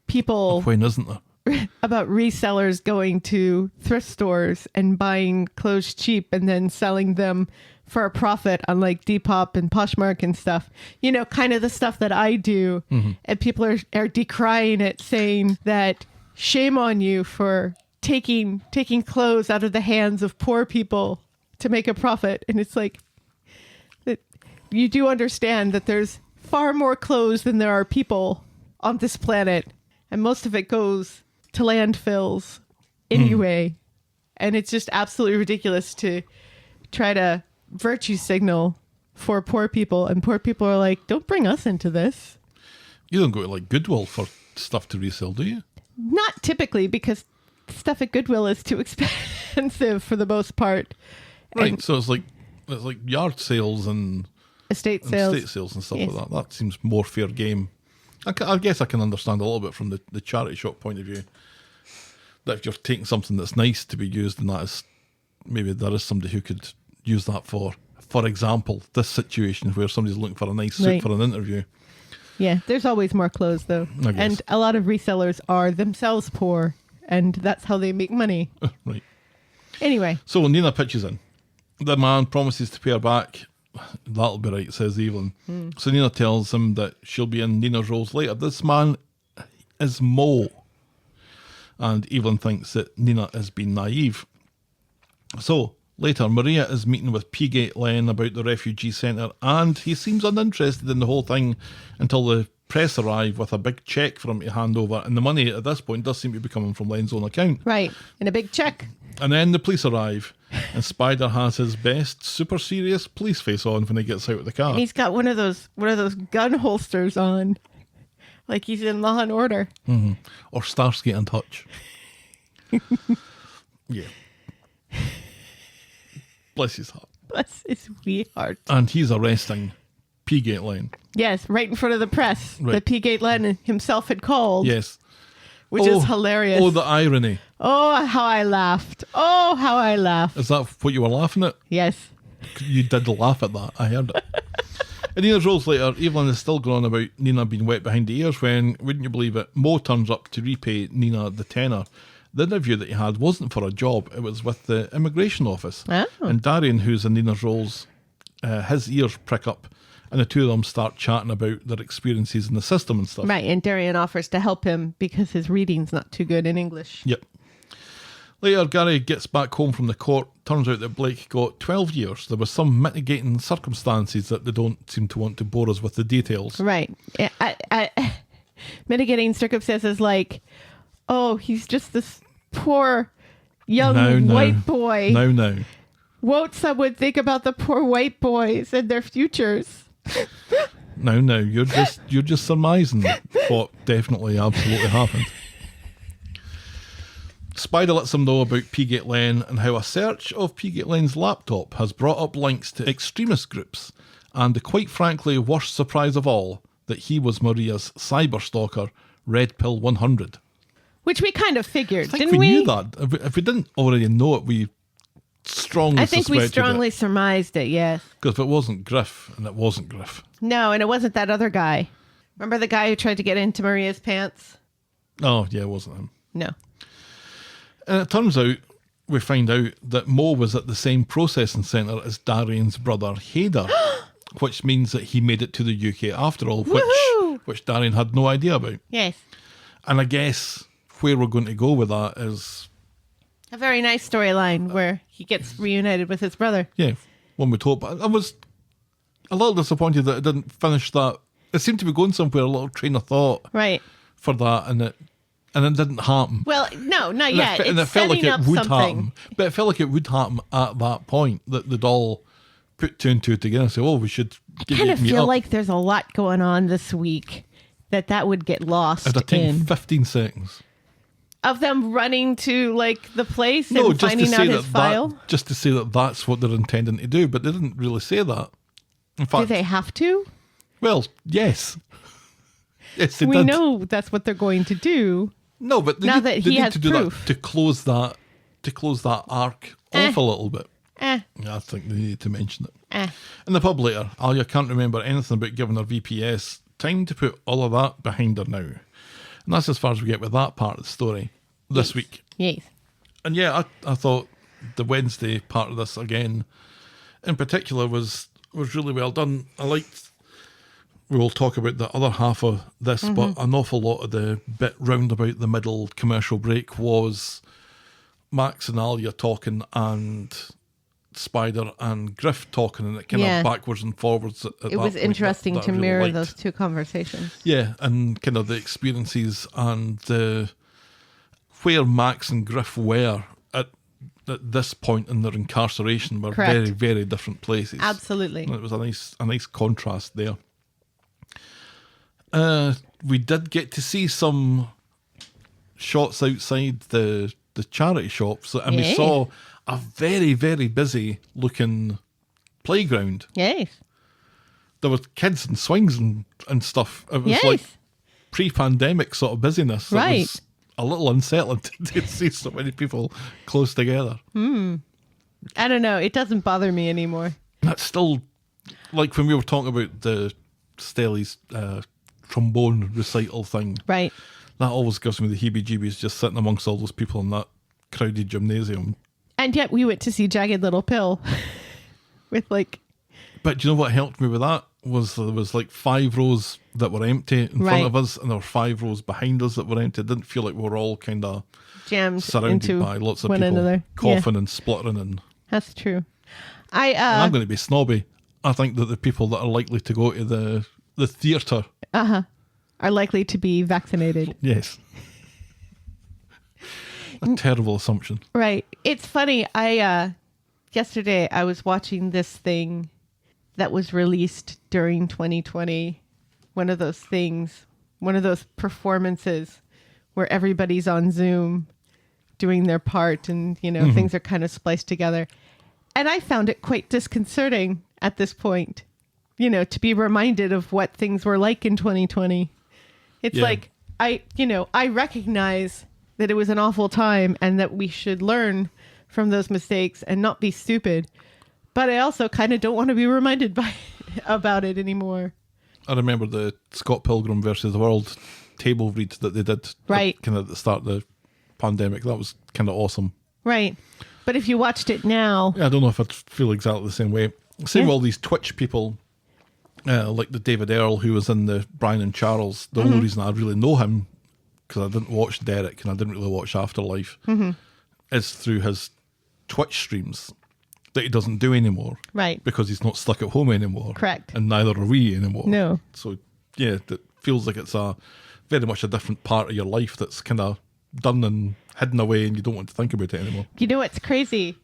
people, When isn't there? about resellers going to thrift stores and buying clothes cheap and then selling them for a profit on like Depop and Poshmark and stuff. You know, kind of the stuff that I do. And people are decrying it, saying that shame on you for taking clothes out of the hands of poor people to make a profit. And it's like, that you do understand that there's far more clothes than there are people on this planet, and most of it goes to landfills anyway. And it's just absolutely ridiculous to try to virtue signal for poor people, and poor people are like, don't bring us into this. You don't go to like Goodwill for stuff to resell, do you? Not typically, because stuff at Goodwill is too expensive for the most part. Right, And so it's like yard sales and estate and sales. estate sales and stuff Yes. like that. That seems more fair game. I guess I can understand a little bit from the charity shop point of view, that if you're taking something that's nice to be used, and that is, maybe there is somebody who could use that for example, this situation where somebody's looking for a nice suit Right. for an interview. Yeah, there's always more clothes though. I guess. And a lot of resellers are themselves poor, and that's how they make money. Right. Anyway, So Nina pitches in. The man promises to pay her back. That'll be right, says Evelyn. So Nina tells him that she'll be in Nina's roles later. This man is Mo. And Evelyn thinks that Nina is being naive. So later, Maria is meeting with Peagate Len about the refugee centre, and he seems uninterested in the whole thing until the press arrive with a big cheque for him to hand over. And the money at this point does seem to be coming from Len's own account. right, and a big check. And then the police arrive, and Spider has his best super serious police face on when he gets out of the car. And he's got one of those gun holsters on, like he's in Law and Order. Or Starsky and Hutch. Yeah. Bless his heart. Bless his wee heart. And he's arresting Peagate Lane. Yes, right in front of the press Right. that Peagate Lane himself had called. Yes. Which is hilarious. Oh, the irony. Oh, how I laughed. Oh, how I laughed. Is that what you were laughing at? Yes. You did laugh at that. I heard it. In Nina's rolls later, Evelyn is still going on about Nina being wet behind the ears when, wouldn't you believe it, Mo turns up to repay Nina the tenner. The interview that he had wasn't for a job, it was with the immigration office. Oh. And Darian, who's in Nina's rolls, his ears prick up and the two of them start chatting about their experiences in the system and stuff. Right, and Darian offers to help him because his reading's not too good in English. Yep. Later, Gary gets back home from the court. Turns out that Blake got 12 years. There was some mitigating circumstances that they don't seem to want to bore us with the details. Right. Mitigating circumstances like, oh, he's just this poor young white boy. No. Won't someone think about the poor white boys and their futures? No. You're just surmising what definitely, absolutely happened. Spider lets them know about Peagate Lane and how a search of Peagate Lane's laptop has brought up links to extremist groups, and the quite frankly worst surprise of all, that he was Maria's cyber stalker, Red Pill 100. Which we kind of figured, I think didn't we we? knew that. If we didn't already know it, we strongly I think we suspected strongly it. surmised it, yes. Because if it wasn't Griff, and it wasn't Griff. No, and it wasn't that other guy. Remember the guy who tried to get into Maria's pants? Oh, yeah, it wasn't him. No. And it turns out, we find out that Mo was at the same processing centre as Darian's brother Hader, which means that he made it to the UK after all, Woohoo! which Darian had no idea about. Yes. And I guess where we're going to go with that is, A very nice storyline where he gets reunited with his brother. yeah, one would hope. I was a little disappointed that it didn't finish that. It seemed to be going somewhere, a little train of thought Right. for that, and it didn't happen. Well, no, not And yet. and It's it felt like setting it up would something. happen. But it felt like it would happen at that point, that they'd all put two and two together and say, oh, we should get Kind of meet feel up. like there's a lot going on this week that would get lost It'd take in. 15 seconds. Of them running to like the place No, and just to finding say out his file. just to say that that's what they're intending to do, but they didn't really say that. In Do fact, they have to? well, yes. Yes, they We did. know that's what they're going to do. No, but they Now need, that they he need has to do proof. that to close that arc off a little bit. Eh, Yeah, I think they need to mention it. eh. In the pub later, Alya can't remember anything about giving her VPS. Time to put all of that behind her now. And that's as far as we get with that part of the story this week. Yes. And yeah, I thought the Wednesday part of this again, in particular, was really well done. I liked, we will talk about the other half of this, but an awful lot of the bit round about the middle commercial break was Max and Alya talking and Spider and Griff talking, and it kind Yeah. of backwards and forwards. At It that was point. interesting That I to really mirror liked. those two conversations. Yeah, and kind of the experiences and the where Max and Griff were at this point in their incarceration were Correct. very, very different places. Absolutely. And it was a nice contrast there. We did get to see some shots outside the charity shops, and we Yeah. saw a very, very busy looking playground. Yes. There were kids and swings and stuff. It was Yes. like pre-pandemic sort of busyness. Right. It was a little unsettling to see so many people close together. I don't know. It doesn't bother me anymore. That's still like when we were talking about the Stelly's trombone recital thing. Right. That always gives me the heebie-jeebies just sitting amongst all those people in that crowded gymnasium. And yet we went to see Jagged Little Pill with like, But do you know what helped me with that? Was there was like 5 rows that were empty in Right. front of us, and there were 5 rows behind us that were empty. It didn't feel like we were all kind of jammed surrounded into by lots of one people another. coughing and spluttering. And That's true. I'm going to be snobby. I think that the people that are likely to go to the theatre, Are likely to be vaccinated. yes. A terrible assumption. Right. It's funny. Yesterday I was watching this thing that was released during 2020. One of those things, one of those performances where everybody's on Zoom doing their part and, things are kind of spliced together. And I found it quite disconcerting at this point, to be reminded of what things were like in 2020. It's like, I recognize that it was an awful time and that we should learn from those mistakes and not be stupid. But I also kind of don't want to be reminded about it anymore. I remember the Scott Pilgrim versus the World table read that they did Right. kind of at the start of the pandemic. That was kind of awesome. Right. But if you watched it now... Yeah, I don't know if I'd feel exactly the same way. Same with all these Twitch people, like the David Earl, who was in the Brian and Charles. The only reason I really know him, because I didn't watch Derek and I didn't really watch Afterlife, is through his Twitch streams that he doesn't do anymore. Right. Because he's not stuck at home anymore. Correct. And neither are we anymore. No. So, yeah, it feels like it's very much a different part of your life that's kind of done and hidden away and you don't want to think about it anymore. You know what's crazy?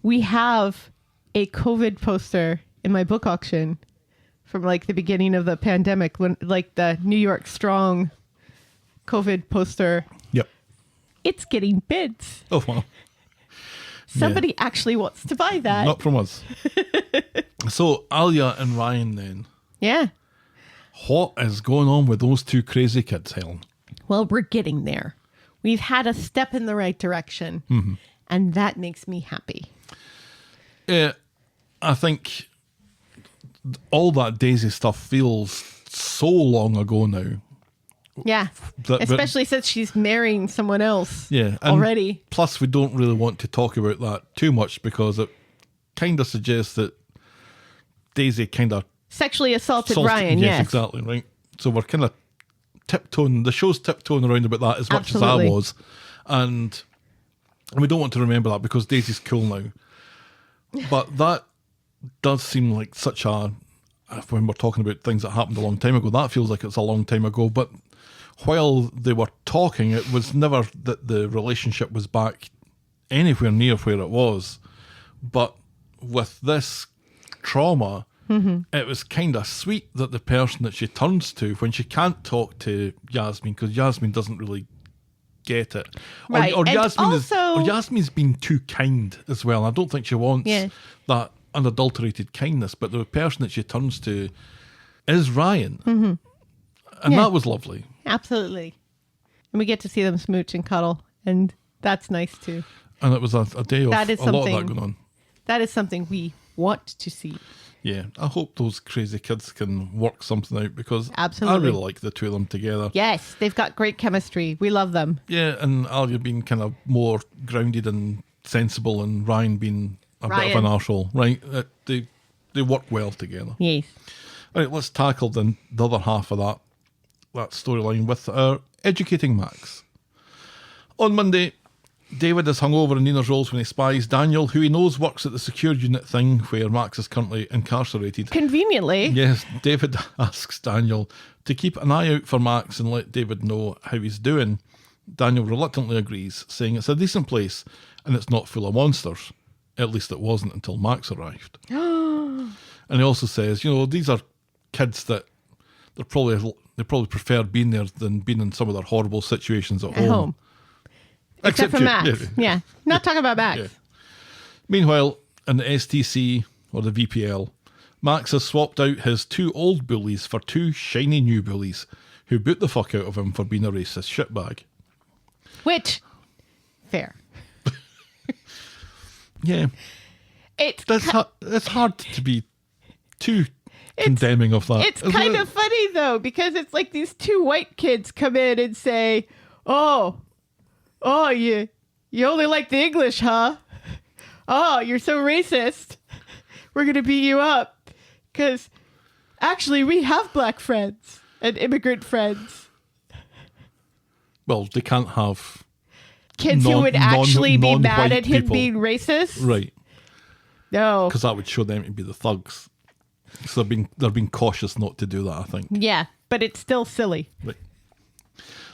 We have a COVID poster in my book auction from like the beginning of the pandemic, when like the New York Strong COVID poster. Yep. It's getting bids. Oh, well. Somebody actually wants to buy that. Not from us. So, Alya and Ryan then. Yeah. What is going on with those two crazy kids, Helen? Well, we're getting there. We've had a step in the right direction. And that makes me happy. I think all that Daisy stuff feels so long ago now. Yeah. Especially since she's marrying someone else already. Plus, we don't really want to talk about that too much because it kind of suggests that Daisy kind of sexually assaulted Ryan, yes, exactly, right? So we're kind of the show's tiptoeing around about that as much as I was. And we don't want to remember that because Daisy's cool now. But that does seem like such when we're talking about things that happened a long time ago, that feels like it's a long time ago. But while they were talking, it was never that the relationship was back anywhere near where it was. But with this trauma, it was kind of sweet that the person that she turns to when she can't talk to Yasmin, because Yasmin doesn't really get it. Right. Or And Yasmin's been too kind as well. I don't think she wants that unadulterated kindness, but the person that she turns to is Ryan. And that was lovely. Absolutely. And we get to see them smooch and cuddle, and that's nice too. And it was a day of That is a lot of that something- going on. That is something we want to see. Yeah, I hope those crazy kids can work something out because Absolutely. I really like the two of them together. Yes, they've got great chemistry. We love them. Yeah, and Alya being kind of more grounded and sensible, and Ryan being a bit of an arsehole, right? They work well together. Yes. All right, let's tackle the other half of that storyline with our educating Max. On Monday, David is hungover in Nina's rolls when he spies Daniel, who he knows works at the secure unit thing where Max is currently incarcerated. Conveniently. Yes, David asks Daniel to keep an eye out for Max and let David know how he's doing. Daniel reluctantly agrees, saying it's a decent place and it's not full of monsters. At least it wasn't until Max arrived. And he also says, these are kids that they probably prefer being there than being in some of their horrible situations at home. Except for you. Max. Yeah. Not talking about Max. Yeah. Meanwhile, in the STC, or the VPL, Max has swapped out his 2 old bullies for 2 shiny new bullies who boot the fuck out of him for being a racist shitbag. Which, fair. Yeah. It's hard to be too condemning of that. It's kind of funny, though, because it's like these 2 white kids come in and say, oh, you only like the English, huh? Oh, you're so racist. We're going to beat you up. Because actually, we have black friends and immigrant friends. Well, they can't have Kids who would actually be mad at him people. being racist? Right. No. Because that would show them to be the thugs. So they're being cautious not to do that, I think. Yeah, but it's still silly. Right.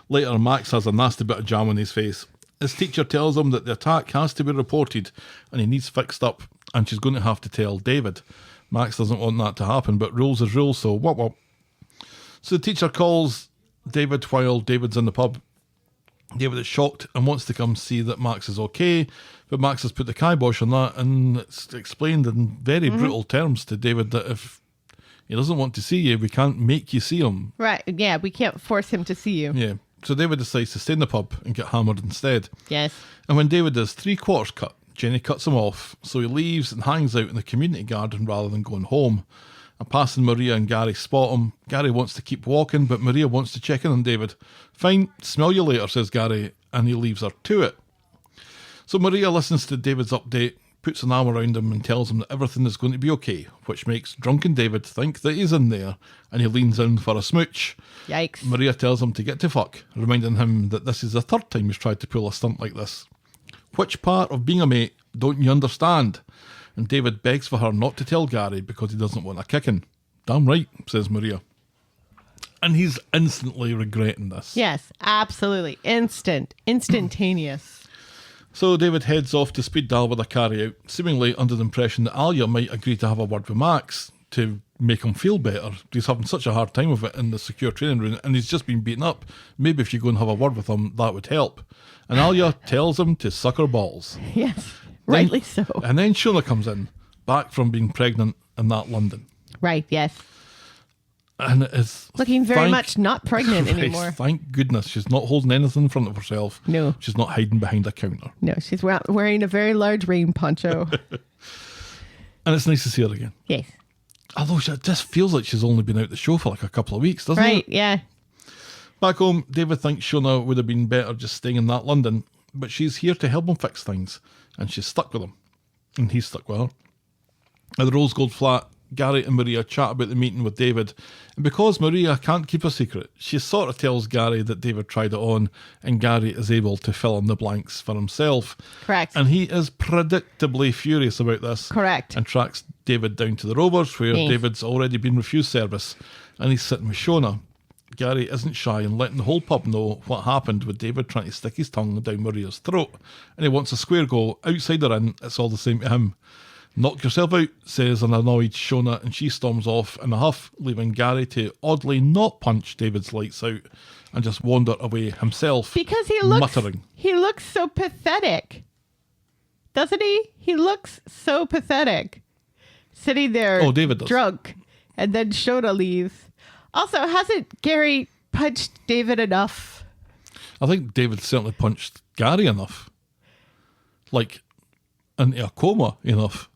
Later, Max has a nasty bit of jam on his face. His teacher tells him that the attack has to be reported and he needs fixed up, and she's going to have to tell David. Max doesn't want that to happen, but rules is rules, so what? So the teacher calls David while David's in the pub. David is shocked and wants to come see that Max is okay, but Max has put the kibosh on that, and it's explained in very brutal terms to David that if he doesn't want to see you, we can't make you see him. Right. Yeah, we can't force him to see you. Yeah. So David decides to stay in the pub and get hammered instead. Yes. And when David does 3/4 cut, Jenny cuts him off, so he leaves and hangs out in the community garden rather than going home. And passing Maria and Gary spot him. Gary wants to keep walking, but Maria wants to check in on David. Fine, smell you later, says Gary, and he leaves her to it. So Maria listens to David's update, puts an arm around him and tells him that everything is going to be okay, which makes drunken David think that he's in there, and he leans in for a smooch. Yikes. Maria tells him to get to fuck, reminding him that this is the third time he's tried to pull a stunt like this. Which part of being a mate don't you understand? And David begs for her not to tell Gary because he doesn't want a kicking. Damn right, says Maria. And he's instantly regretting this. Yes, absolutely. Instantaneous. So David heads off to speed dial with a carry out, seemingly under the impression that Alya might agree to have a word with Max to make him feel better. He's having such a hard time with it in the secure training room, and he's just been beaten up. Maybe if you go and have a word with him, that would help. And Alya tells him to suck her balls. Yes, rightly Then- so. And then Shona comes in, back from being pregnant in that London. Right, yes. And it is Looking very much not pregnant Right, anymore. Thank goodness she's not holding anything in front of herself. No. She's not hiding behind a counter. No, she's wearing a very large rain poncho. And it's nice to see her again. Yes. Although it just feels like she's only been out the show for like a couple of weeks, doesn't Right, it? yeah. Back home, David thinks Shona would have been better just staying in that London, but she's here to help him fix things, and she's stuck with him. And he's stuck with her. At the Rose Gold flat, Gary and Maria chat about the meeting with David, and because Maria can't keep a secret, she sort of tells Gary that David tried it on, and Gary is able to fill in the blanks for himself. Correct. And he is predictably furious about this. Correct. And tracks David down to the Rovers, where Yes. David's already been refused service, and he's sitting with Shona. Gary isn't shy in letting the whole pub know what happened with David trying to stick his tongue down Maria's throat, and he wants a square go, outside or in, it's all the same to him. Knock yourself out, says an annoyed Shona, and she storms off in a huff, leaving Gary to oddly not punch David's lights out and just wander away himself, Because he looks muttering. he looks so pathetic. Doesn't he? He looks so pathetic. Sitting there Oh, David does. drunk, and then Shona leaves. Also, hasn't Gary punched David enough? I think David certainly punched Gary enough. Like, into a coma enough.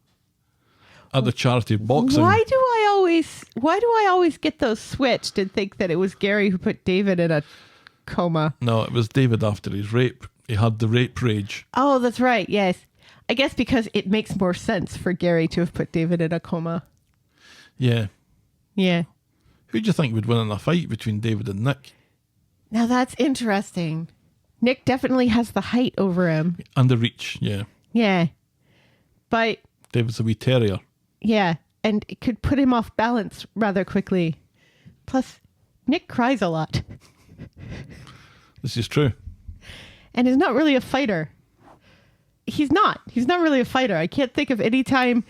At the charity boxing. Why do I always get those switched and think that it was Gary who put David in a coma? No, it was David after his rape. He had the rape rage. Oh, that's right. Yes. I guess because it makes more sense for Gary to have put David in a coma. Yeah. Yeah. Who do you think would win in a fight between David and Nick? Now that's interesting. Nick definitely has the height over him. And the reach, yeah. Yeah. But David's a wee terrier. yeah, and it could put him off balance rather quickly. Plus, Nick cries a lot This is true. and is not really a fighter. He's not really a fighter. I can't think of any time.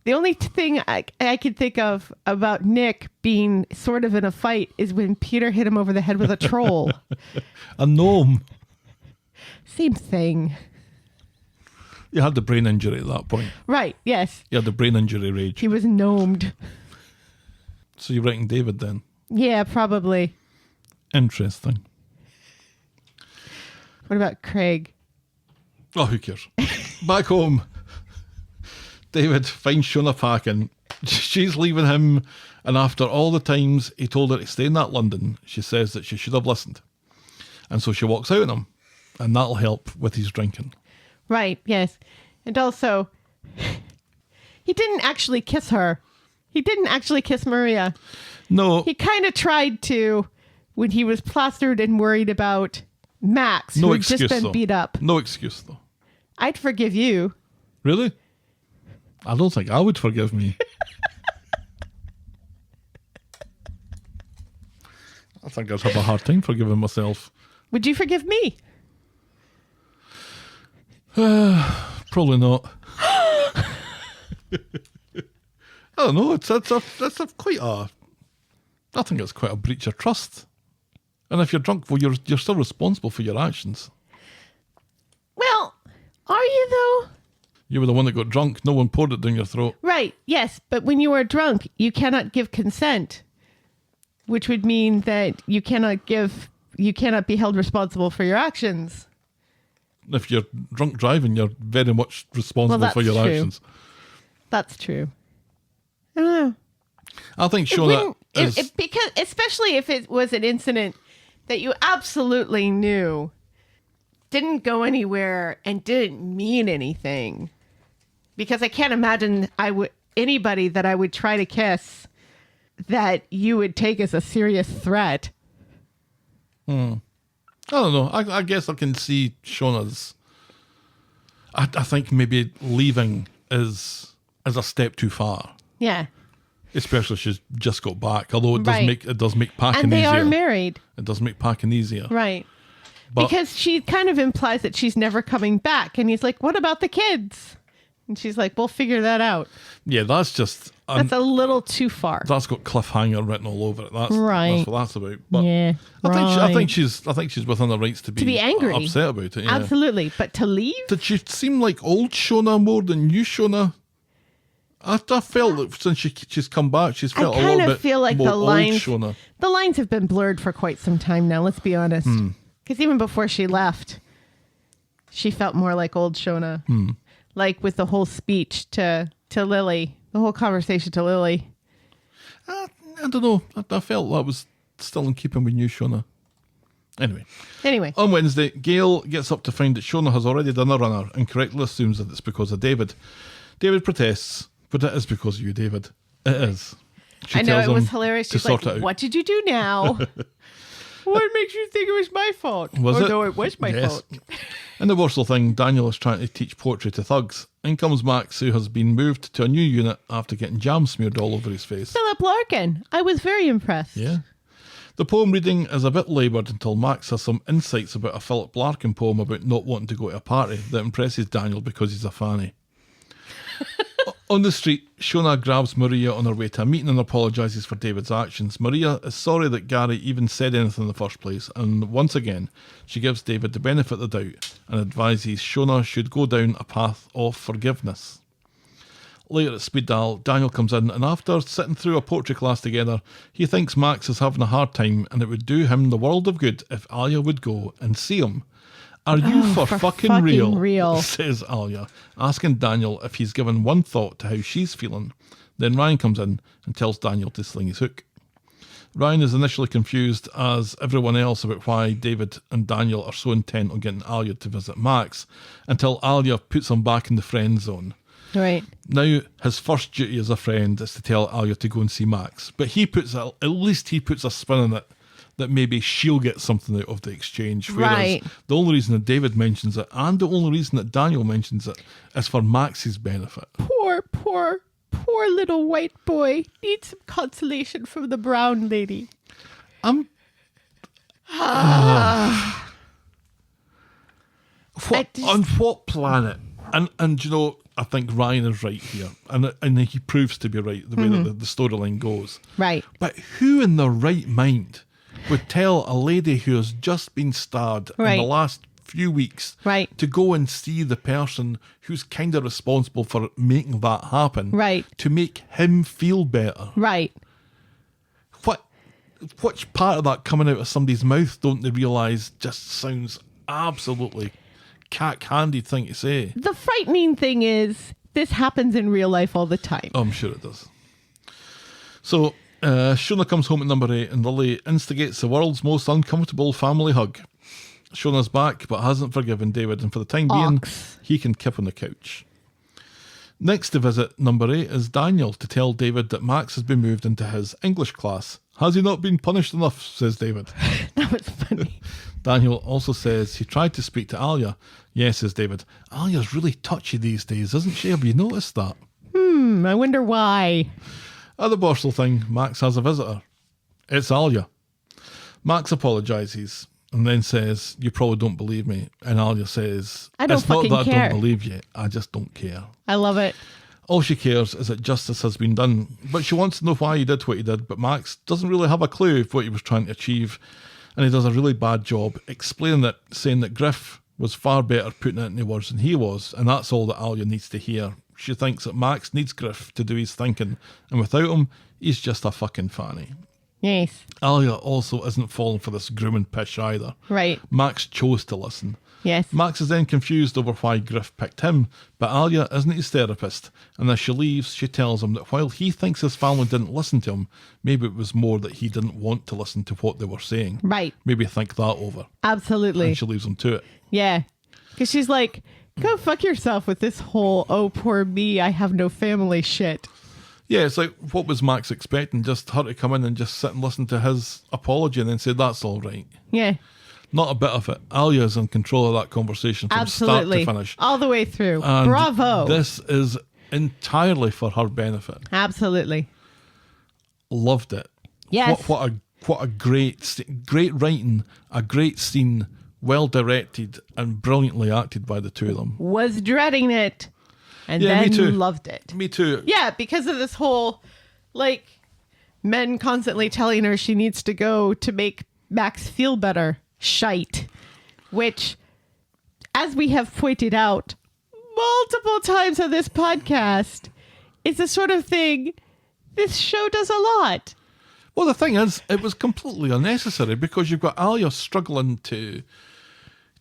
The only thing I can think of about Nick being sort of in a fight is when Peter hit him over the head with a troll. A gnome. Same thing. You had the brain injury at that point. Right, yes. You had the brain injury rage. He was gnomed. So you're writing David then. Yeah, probably. Interesting. What about Craig? Oh, who cares? Back home, David finds Shona packing. She's leaving him, and after all the times he told her to stay in that London, she says that she should have listened. And so she walks out on him, and that'll help with his drinking. Right, yes. And also, he didn't actually kiss her. He didn't actually kiss Maria. No, He kind of tried to when he was plastered and worried about Max, no who had excuse just been though. beat up. No excuse though. I'd forgive you. Really? I don't think I would forgive me. I think I'd have a hard time forgiving myself. Would you forgive me? Probably not. I don't know. It's a quite a. I think it's quite a breach of trust. And if you're drunk, well, you're still responsible for your actions. you, though? You were the one that got drunk. No one poured it down your throat. Right, yes. But when you are drunk, you cannot give consent, which would mean that you cannot be held responsible for your actions. If you're drunk driving, you're very much responsible for your actions. That's true. I don't know. I think Shona is... because especially if it was an incident that you absolutely knew didn't go anywhere and didn't mean anything. Because I can't imagine anybody that I would try to kiss that you would take as a serious threat. I don't know. I guess I can see Shona's... I think maybe leaving is a step too far. Yeah. Especially if she's just got back. Although it does make packing easier. And they are married. It does make packing easier. Right. But, because she kind of implies that she's never coming back. And he's like, what about the kids? And she's like, we'll figure that out. Yeah, that's just... that's a little too far. That's got cliffhanger written all over it. That's right. That's what that's about. But yeah, I think she's within the rights to be angry, upset about it. Yeah. Absolutely, but to leave? Did she seem like old Shona more than new Shona? I felt that since she's come back, she's felt a little bit feel like more the lines, old Shona. The lines have been blurred for quite some time now. Let's be honest. Because even before she left, she felt more like old Shona. Like with the whole speech to Lily, the whole conversation to Lily. I don't know. I felt that was still in keeping with new Shona. Anyway. On Wednesday, Gail gets up to find that Shona has already done a runner and correctly assumes that it's because of David. David protests, but it is because of you, David. It is. She I know, tells it was him hilarious. to She's sort like, it out. what did you do now? What makes you think it was my fault? Was it? No, it was my fault. In the Worstle thing, Daniel is trying to teach poetry to thugs. In comes Max, who has been moved to a new unit after getting jam smeared all over his face. Philip Larkin. I was very impressed. Yeah. The poem reading is a bit laboured until Max has some insights about a Philip Larkin poem about not wanting to go to a party that impresses Daniel because he's a fanny. On the street, Shona grabs Maria on her way to a meeting and apologises for David's actions. Maria is sorry that Gary even said anything in the first place, and once again, she gives David the benefit of the doubt and advises Shona should go down a path of forgiveness. Later at speed dial, Daniel comes in, and after sitting through a poetry class together, he thinks Max is having a hard time and it would do him the world of good if Alya would go and see him. Are you for fucking real? Says Alya, asking Daniel if he's given one thought to how she's feeling. Then Ryan comes in and tells Daniel to sling his hook. Ryan is initially confused as everyone else about why David and Daniel are so intent on getting Alya to visit Max, until Alya puts him back in the friend zone. Right. Now, his first duty as a friend is to tell Alya to go and see Max, but at least he puts a spin on it that maybe she'll get something out of the exchange. Whereas the only reason that David mentions it and the only reason that Daniel mentions it is for Max's benefit. Poor little white boy needs some consolation from the brown lady. On what planet? And you know, I think Ryan is right here, and he proves to be right the way that the storyline goes. Right. But who in their right mind would tell a lady who has just been stabbed in the last few weeks to go and see the person who's kind of responsible for making that happen, to make him feel better? Right. Which part of that coming out of somebody's mouth don't they realise just sounds absolutely cack-handed thing to say? The frightening thing is this happens in real life all the time. Oh, I'm sure it does. So Shona comes home at number 8 and Lily instigates the world's most uncomfortable family hug. Shona's back but hasn't forgiven David, and for the time being he can kip on the couch. Next to visit number 8 is Daniel to tell David that Max has been moved into his English class. Has he not been punished enough, says David. That was funny. Daniel also says he tried to speak to Alya. Yes, says David. Alya's really touchy these days, isn't she? Have you noticed that? I wonder why. At the Borstal thing, Max has a visitor. It's Alya. Max apologises and then says, you probably don't believe me. And Alya says, I don't it's not that care. I don't believe you, I just don't care. I love it. All she cares is that justice has been done, but she wants to know why he did what he did, but Max doesn't really have a clue of what he was trying to achieve, and he does a really bad job explaining it, saying that Griff was far better putting it into words than he was, and that's all that Alya needs to hear. She thinks that Max needs Griff to do his thinking, and without him, he's just a fucking fanny. Yes. Alya also isn't falling for this grooming pish either. Right. Max chose to listen. Yes. Max is then confused over why Griff picked him, but Alya isn't his therapist, and as she leaves, she tells him that while he thinks his family didn't listen to him, maybe it was more that he didn't want to listen to what they were saying. Right. Maybe think that over. Absolutely. And she leaves him to it. Yeah. Because she's like, go fuck yourself with this whole, oh, poor me, I have no family shit. Yeah, it's like, what was Max expecting? Just her to come in and just sit and listen to his apology and then say, that's all right. Yeah. Not a bit of it. Alya is in control of that conversation from Absolutely. start to finish. All the way through. And Bravo. This is entirely for her benefit. Absolutely. Loved it. Yes. What a great writing, a great scene, well directed and brilliantly acted by the two of them. Was dreading it and Yeah, me then too. loved it. Me too. Yeah, because of this whole, like, men constantly telling her she needs to go to make Max feel better shite, which, as we have pointed out multiple times on this podcast, is the sort of thing this show does a lot. Well, the thing is, it was completely unnecessary because you've got Alya struggling to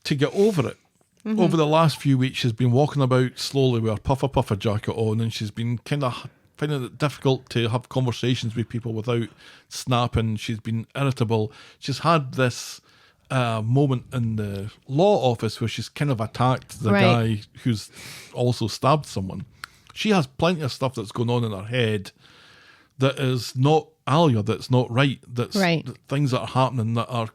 get over it. Mm-hmm. Over the last few weeks, she's been walking about slowly with her puffer jacket on, and she's been kind of finding it difficult to have conversations with people without snapping. She's been irritable. She's had this moment in the law office where she's kind of attacked the guy who's also stabbed someone. She has plenty of stuff that's going on in her head that is not Alya, that's not right, that's things that are happening that are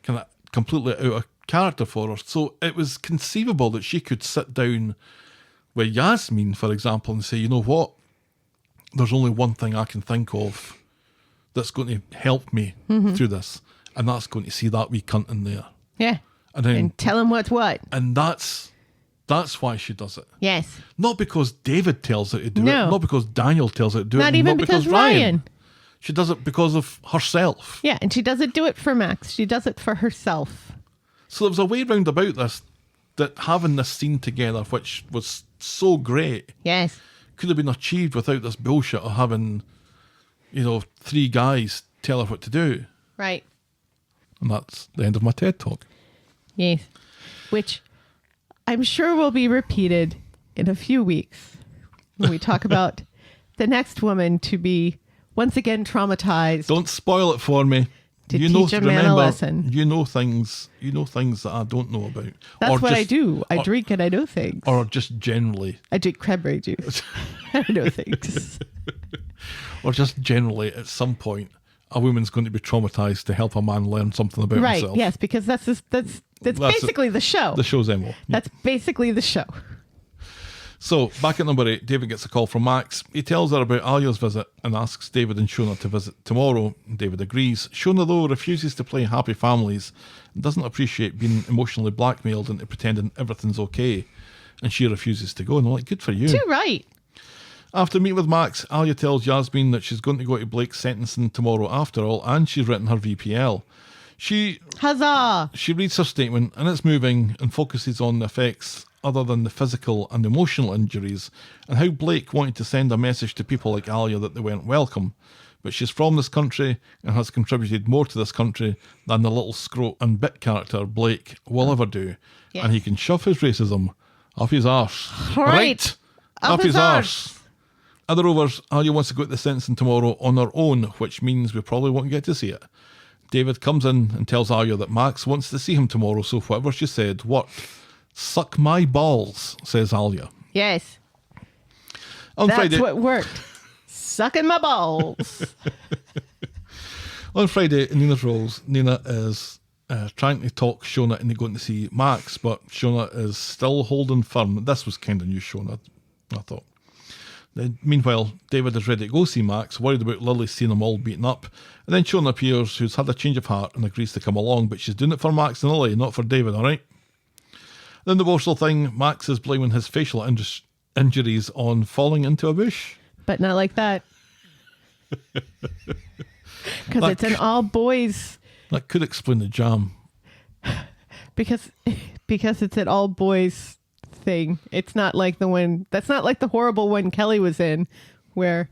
kind of completely out of character for her. So it was conceivable that she could sit down with Yasmin, for example, and say, you know what, there's only one thing I can think of that's going to help me through this, and that's going to see that wee cunt in there. Yeah. And tell him what's what. And that's why she does it. Yes. Not because David tells her to do No. it, not because Daniel tells her to do it, Not even because Ryan. She does it because of herself. Yeah, and she doesn't do it for Max. She does it for herself. So there was a way round about this, that having this scene together, which was so great, Yes. could have been achieved without this bullshit of having, three guys tell her what to do. Right. And that's the end of my TED Talk. Yes. Which I'm sure will be repeated in a few weeks when we talk about the next woman to be once again traumatized. Don't spoil it for me. To teach a man a lesson. You know things that I don't know about. That's what I do. I drink and I know things. Or just generally. I drink cranberry juice. I know things. Or just generally, at some point, a woman's going to be traumatized to help a man learn something about himself. Right, yes, because that's basically the show. The show's MO. That's basically the show. So, back at number 8, David gets a call from Max. He tells her about Alya's visit and asks David and Shona to visit tomorrow. David agrees. Shona, though, refuses to play happy families and doesn't appreciate being emotionally blackmailed into pretending everything's okay. And she refuses to go. And I'm like, good for you. Too right. After meeting with Max, Alya tells Yasmin that she's going to go to Blake's sentencing tomorrow after all, and she's written her VPL. Huzzah! She reads her statement, and it's moving and focuses on the effects other than the physical and emotional injuries, and how Blake wanted to send a message to people like Alya that they weren't welcome. But she's from this country and has contributed more to this country than the little scrote and bit character Blake will ever do. Yes. And he can shove his racism up his arse. Right. Up his arse. Other overs, Alya wants to go to the sentencing tomorrow on her own, which means we probably won't get to see it. David comes in and tells Alya that Max wants to see him tomorrow, so whatever she said worked. Suck my balls, says Alya. Yes. That's Friday, what worked. Sucking my balls. On Friday, in Nina's roles, Nina is trying to talk Shona into going to see Max, but Shona is still holding firm. This was kind of new Shona, I thought. Meanwhile, David is ready to go see Max, worried about Lily seeing him all beaten up. And then Shona appears, who's had a change of heart and agrees to come along, but she's doing it for Max and Lily, not for David, alright? Then the Borstal thing, Max is blaming his facial injuries on falling into a bush. But not like that. Because it's an all boys. That could explain the jam. Because because it's an all boys thing. It's not like that's not like the horrible one Kelly was in, where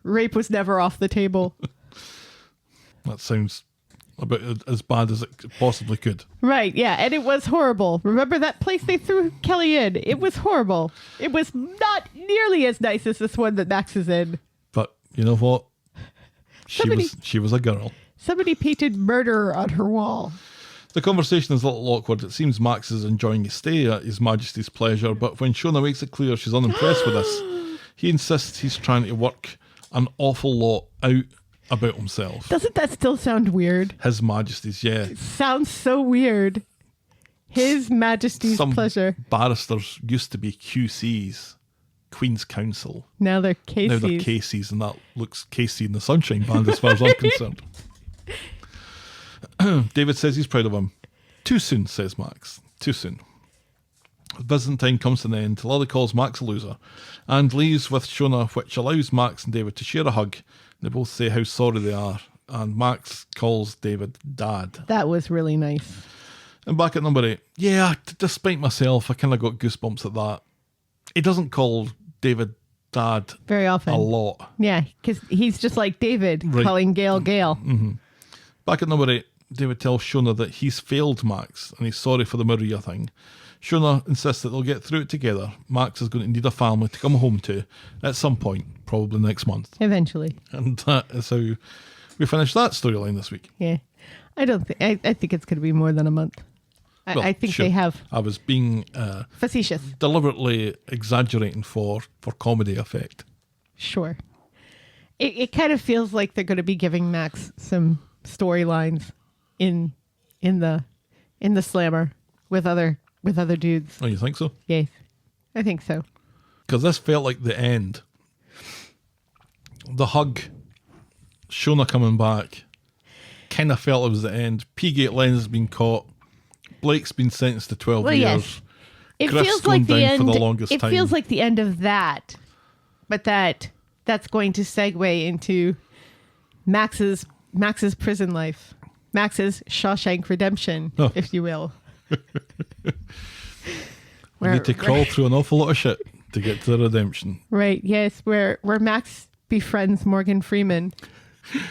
rape was never off the table. That sounds about as bad as it possibly could. Right, yeah, and it was horrible. Remember that place they threw Kelly in? It was horrible. It was not nearly as nice as this one that Max is in. But you know what? She was a girl. Somebody painted murder on her wall. The conversation is a little awkward. It seems Max is enjoying his stay at His Majesty's pleasure, but when Shona makes it clear she's unimpressed with this, he insists he's trying to work an awful lot out about himself. Doesn't that still sound weird? His Majesty's, yeah. It sounds so weird. His Majesty's Some pleasure. barristers used to be QCs, Queen's Counsel. Now they're Casey's. Now they're Casey's, and that looks Casey in the Sunshine Band as far as I'm concerned. David says he's proud of him. Too soon, says Max. Too soon. Byzantine comes to an end. Lily calls Max a loser and leaves with Shona, which allows Max and David to share a hug. They both say how sorry they are, and Max calls David Dad. That was really nice. And back at number 8, yeah, despite myself, I kind of got goosebumps at that. He doesn't call David Dad very often. A lot. Yeah, because he's just like David Right. calling Gail Gail. Mm-hmm. Back at number 8, David tells Shona that he's failed Max and he's sorry for the Maria thing. Shona insists that they'll get through it together. Max is going to need a family to come home to at some point, probably next month. Eventually. And that is how we finish that storyline this week. Yeah. I don't think, I think it's going to be more than a month. Well, I think sure. they have. I was being Facetious. deliberately exaggerating for comedy effect. Sure. It kind of feels like they're going to be giving Max some storylines in the slammer with other dudes. Oh, you think so? Yes, I think so. Because this felt like the end. The hug, Shona coming back, kind of felt it was the end. P-Gate Len's has been caught. Blake's been sentenced to 12 years. Yes. It Griff's feels gone like the down end. for the longest it time. feels like the end of that, but that's going to segue into Max's prison life, Max's Shawshank Redemption, Oh. if you will. We need to crawl through an awful lot of shit to get to the redemption. Right, yes, where Max befriends Morgan Freeman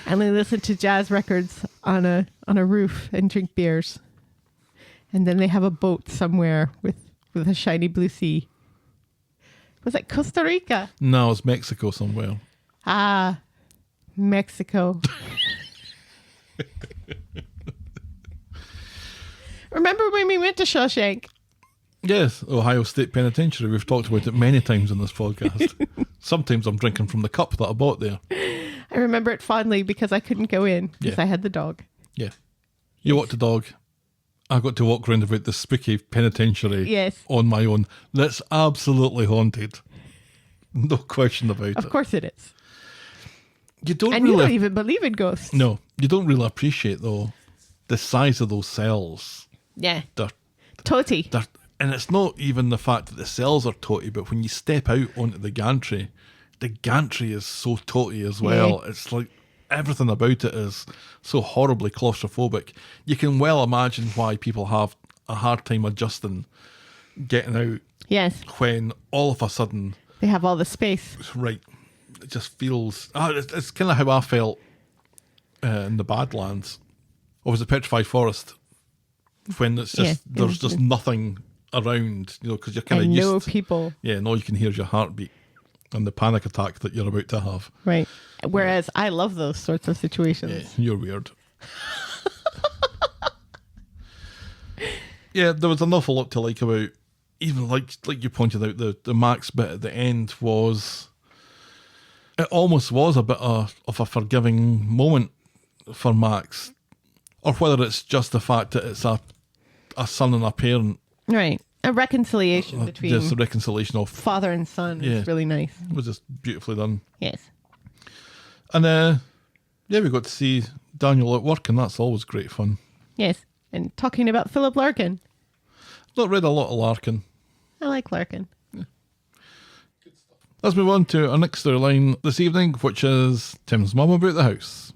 and they listen to jazz records on a roof and drink beers. And then they have a boat somewhere with a shiny blue sea. Was it Costa Rica? No, it's Mexico somewhere. Ah, Mexico. Remember when we went to Shawshank? Yes, Ohio State Penitentiary. We've talked about it many times in this podcast. Sometimes I'm drinking from the cup that I bought there. I remember it fondly because I couldn't go in because Yeah. I had the dog. Yeah. You walked the dog. I got to walk around about the spooky penitentiary Yes. on my own. That's absolutely haunted. No question about it. Of course it is. You don't And really... you don't even believe in ghosts. No, you don't really appreciate, though, the size of those cells. Yeah. They're, Totally. and it's not even the fact that the cells are toty, but when you step out onto the gantry is so toty as well. Yeah. It's like everything about it is so horribly claustrophobic. You can well imagine why people have a hard time adjusting getting out Yes. when all of a sudden, They have all the space. right, it just feels... it's kind of how I felt in the Badlands. Or was it Petrified Forest? When it's just there's just nothing around, because you're kind of And used... no people. Yeah, and all you can hear is your heartbeat and the panic attack that you're about to have. Right. Whereas I love those sorts of situations. Yeah, you're weird. Yeah, there was an awful lot to like about, even like you pointed out, the Max bit at the end was... It almost was a bit of a forgiving moment for Max. Or whether it's just the fact that it's a son and a parent. Right. A reconciliation between Just a reconciliation of... father and son Yeah. is really nice. It was just beautifully done. Yes. And yeah, we got to see Daniel at work, and that's always great fun. Yes. And talking about Philip Larkin. Not read a lot of Larkin. I like Larkin. Let's move on to our next storyline this evening, which is Tim's mum about the house.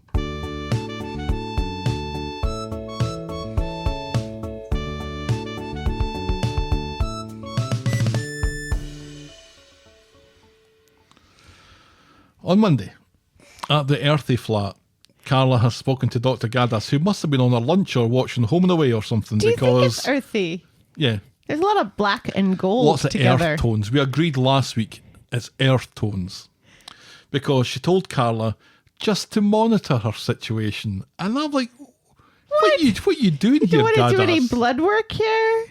On Monday, at the Earthy flat, Carla has spoken to Dr. Gadas, who must have been on her lunch or watching Home and Away or something. Do you because think it's earthy? Yeah. There's a lot of black and gold Lots of together. earth tones. We agreed last week it's earth tones. Because she told Carla just to monitor her situation. And I'm like, what you doing You here, don't want to do any Gadas? blood work here?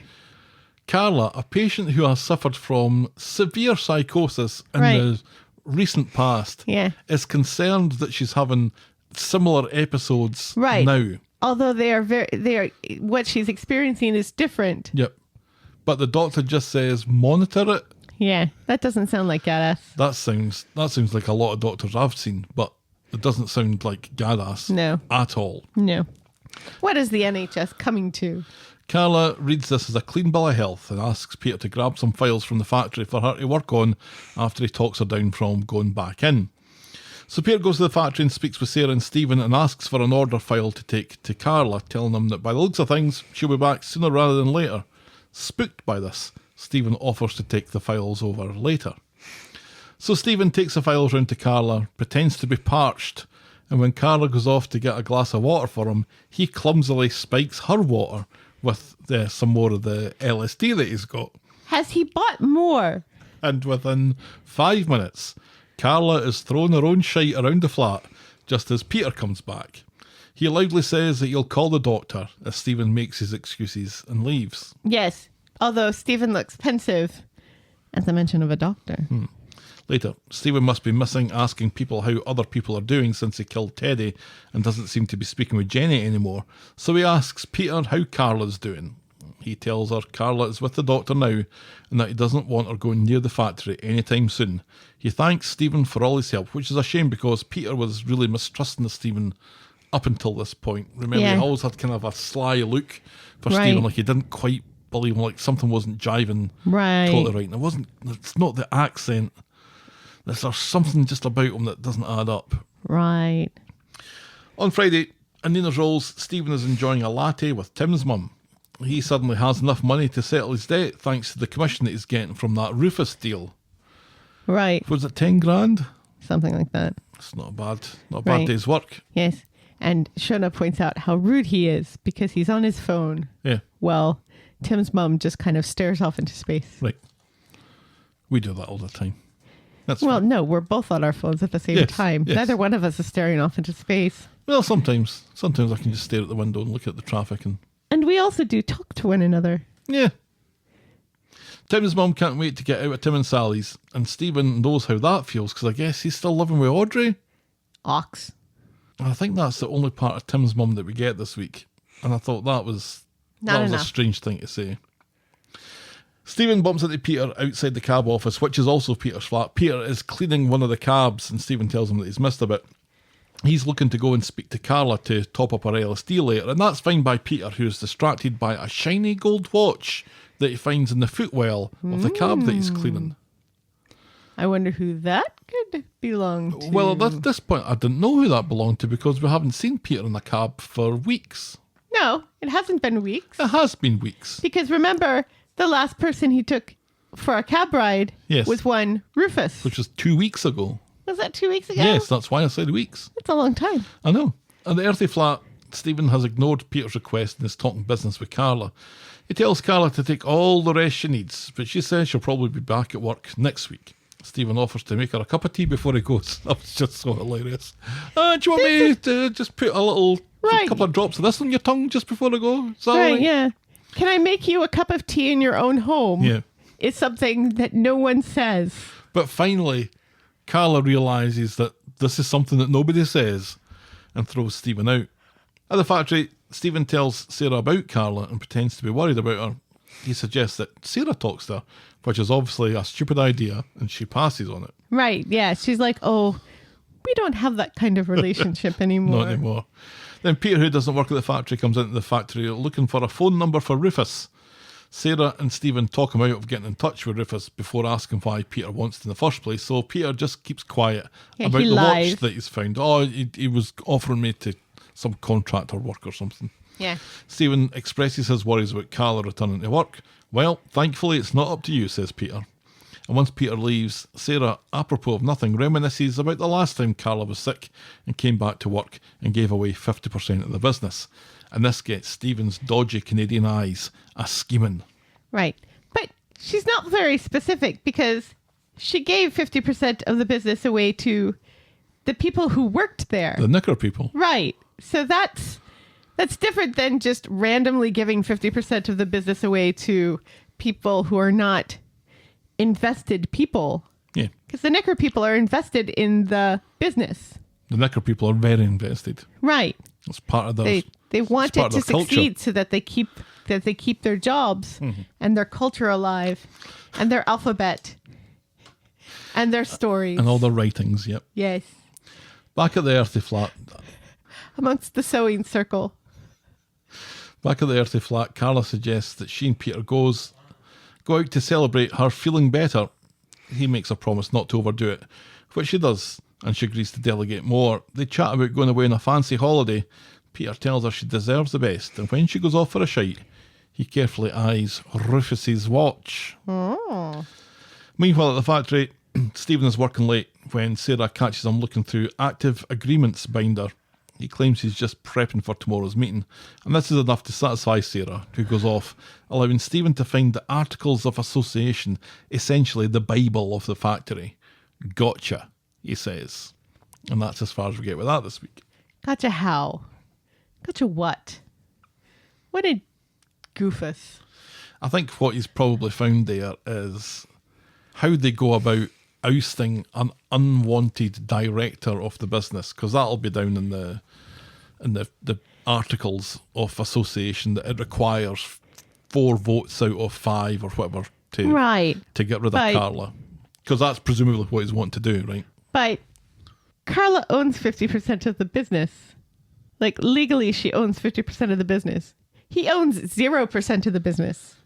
Carla, a patient who has suffered from severe psychosis in Right. the recent past, Yeah. is concerned that she's having similar episodes Right. now. Although what she's experiencing is different. Yep. But the doctor just says monitor it. Yeah, that doesn't sound like Gadas. That sounds like a lot of doctors I've seen, but it doesn't sound like Gadas No. at all. No. What is the NHS coming to? Carla reads this as a clean bill of health and asks Peter to grab some files from the factory for her to work on after he talks her down from going back in. So Peter goes to the factory and speaks with Sarah and Stephen and asks for an order file to take to Carla, telling them that by the looks of things, she'll be back sooner rather than later. Spooked by this, Stephen offers to take the files over later. So Stephen takes the files round to Carla, pretends to be parched, and when Carla goes off to get a glass of water for him, he clumsily spikes her water with some more of the LSD that he's got. Has he bought more? And within 5 minutes, Carla is throwing her own shite around the flat just as Peter comes back. He loudly says that he'll call the doctor as Stephen makes his excuses and leaves. Yes. Although Stephen looks pensive at the mention of a doctor. Later, Stephen must be missing asking people how other people are doing since he killed Teddy and doesn't seem to be speaking with Jenny anymore. So he asks Peter how Carla's doing. He tells her Carla is with the doctor now and that he doesn't want her going near the factory anytime soon. He thanks Stephen for all his help, which is a shame because Peter was really mistrusting of Stephen up until this point. Remember, Yeah. he always had kind of a sly look for Right. Stephen, like he didn't quite believe him, like something wasn't jiving Right. totally right. And it's not the accent. There's something just about him that doesn't add up. Right. On Friday, in Nina's Rolls, Stephen is enjoying a latte with Tim's mum. He suddenly has enough money to settle his debt thanks to the commission that he's getting from that Rufus deal. Right. Was it 10 grand? Something like that. It's not a bad Right. day's work. Yes. And Shona points out how rude he is because he's on his phone. Yeah, Well, Tim's mum just kind of stares off into space. right. We do that all the time. That's Well, fine. no, we're both on our phones at the same Yes, time. yes. Neither one of us is staring off into space. Well, sometimes I can just stare at the window and look at the traffic and And we also do talk to one another. yeah. Tim's mum can't wait to get out of Tim and Sally's, and Stephen knows how that feels because I guess he's still living with Audrey. Ox. And I think that's the only part of Tim's mum that we get this week. And I thought that was a enough. strange thing to say. Stephen bumps into Peter outside the cab office, which is also Peter's flat. Peter is cleaning one of the cabs, and Stephen tells him that he's missed a bit. He's looking to go and speak to Carla to top up her LSD later, and that's fine by Peter, who's distracted by a shiny gold watch that he finds in the footwell of the cab that he's cleaning. I wonder who that could belong to. Well, at this point, I didn't know who that belonged to because we haven't seen Peter in the cab for weeks. No, it hasn't been weeks. It has been weeks. Because remember, the last person he took for a cab ride Yes. was one Rufus. Which was 2 weeks ago. Was that 2 weeks ago? Yes, that's why I said weeks. It's a long time. I know. At the Earthy flat, Stephen has ignored Peter's request and is talking business with Carla. He tells Carla to take all the rest she needs, but she says she'll probably be back at work next week. Stephen offers to make her a cup of tea before he goes. That was just so hilarious. Do you want me to just put a Right. couple of drops of this on your tongue just before I go? Is that all Right, yeah. Can I make you a cup of tea in your own home? Yeah. It's something that no one says. But finally, Carla realises that this is something that nobody says and throws Stephen out. At the factory, Stephen tells Sarah about Carla and pretends to be worried about her. He suggests that Sarah talks to her, which is obviously a stupid idea, and she passes on it. Right, yeah. She's like, oh, we don't have that kind of relationship anymore. Not anymore. Then Peter, who doesn't work at the factory, comes into the factory looking for a phone number for Rufus. Sarah and Stephen talk him out of getting in touch with Rufus before asking why Peter wants it in the first place. So Peter just keeps quiet Yeah, about he the lies. watch that he's found. Oh, he was offering me to some contractor work or something. Yeah. Stephen expresses his worries about Carla returning to work. Well, thankfully it's not up to you, says Peter. And once Peter leaves, Sarah, apropos of nothing, reminisces about the last time Carla was sick and came back to work and gave away 50% of the business. And this gets Stephen's dodgy Canadian eyes a-scheming. Right. But she's not very specific because she gave 50% of the business away to the people who worked there. The knicker people. Right. So that's different than just randomly giving 50% of the business away to people who are not invested people. Yeah. Because the knicker people are invested in the business. The knicker people are very invested. Right. It's part of their They want it to succeed culture. so that they keep their jobs and their culture alive and their alphabet and their stories. And all their writings, yep. Yes. Back at the earthy flat. Amongst the sewing circle. Back at the earthy flat, Carla suggests that she and Peter go out to celebrate her feeling better. He makes a promise not to overdo it, which she does, and she agrees to delegate more. They chat about going away on a fancy holiday. Peter tells her she deserves the best, and when she goes off for a shite, he carefully eyes Rufus's watch. Oh. Meanwhile, at the factory, Stephen is working late when Sarah catches him looking through active agreements binder. He claims he's just prepping for tomorrow's meeting, and this is enough to satisfy Sarah, who goes off, allowing Stephen to find the Articles of Association, essentially the Bible of the factory. Gotcha, he says. And that's as far as we get with that this week. Gotcha how? Gotcha what? What a goofus. I think what he's probably found there is how they go about ousting an unwanted director of the business, because that'll be down in the Articles of Association that it requires 4 votes out of 5 or whatever to get rid of But- Carla, because that's presumably what he's wanting to do, right? But Carla owns 50% of the business. Like, legally, she owns 50% of the business. He owns 0% of the business.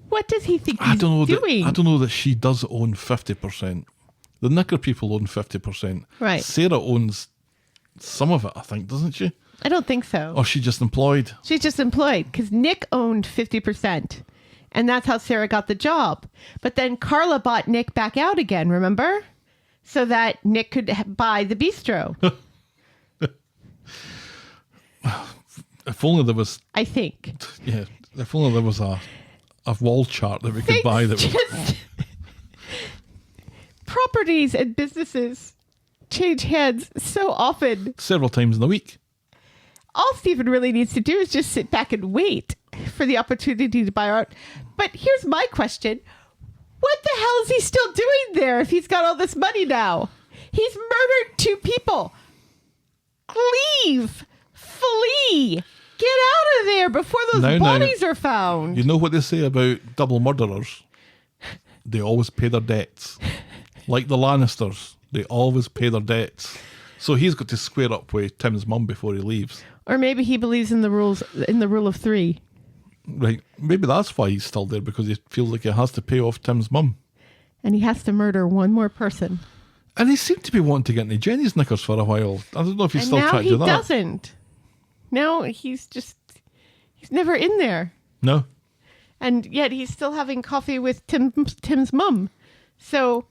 What does he think he's doing? I don't know that she does own 50%. The knicker people own 50%. Right. Sarah owns some of it, I think, doesn't she? I don't think so. Or she's just employed. She's just employed because Nick owned 50%. And that's how Sarah got the job. But then Carla bought Nick back out again, remember? So that Nick could buy the bistro. If only there was, I think. yeah, if only there was a wall chart that we could buy that was... Just properties and businesses change hands so often. several times in the week. All Stephen really needs to do is just sit back and wait for the opportunity to buy art. But here's my question. What the hell is he still doing there if he's got all this money now? He's murdered 2 people. Leave. Flee. Get out of there before those Now, bodies are found. You know what they say about double murderers? They always pay their debts. Like the Lannisters, they always pay their debts. So he's got to square up with Tim's mum before he leaves. Or maybe he believes in the rule of 3. Right. Maybe that's why he's still there, because he feels like he has to pay off Tim's mum. And he has to murder one more person. And he seemed to be wanting to get into Jenny's knickers for a while. I don't know if he's And still now trying to he do that. doesn't. Now he's never in there. No. And yet he's still having coffee with Tim's mum. So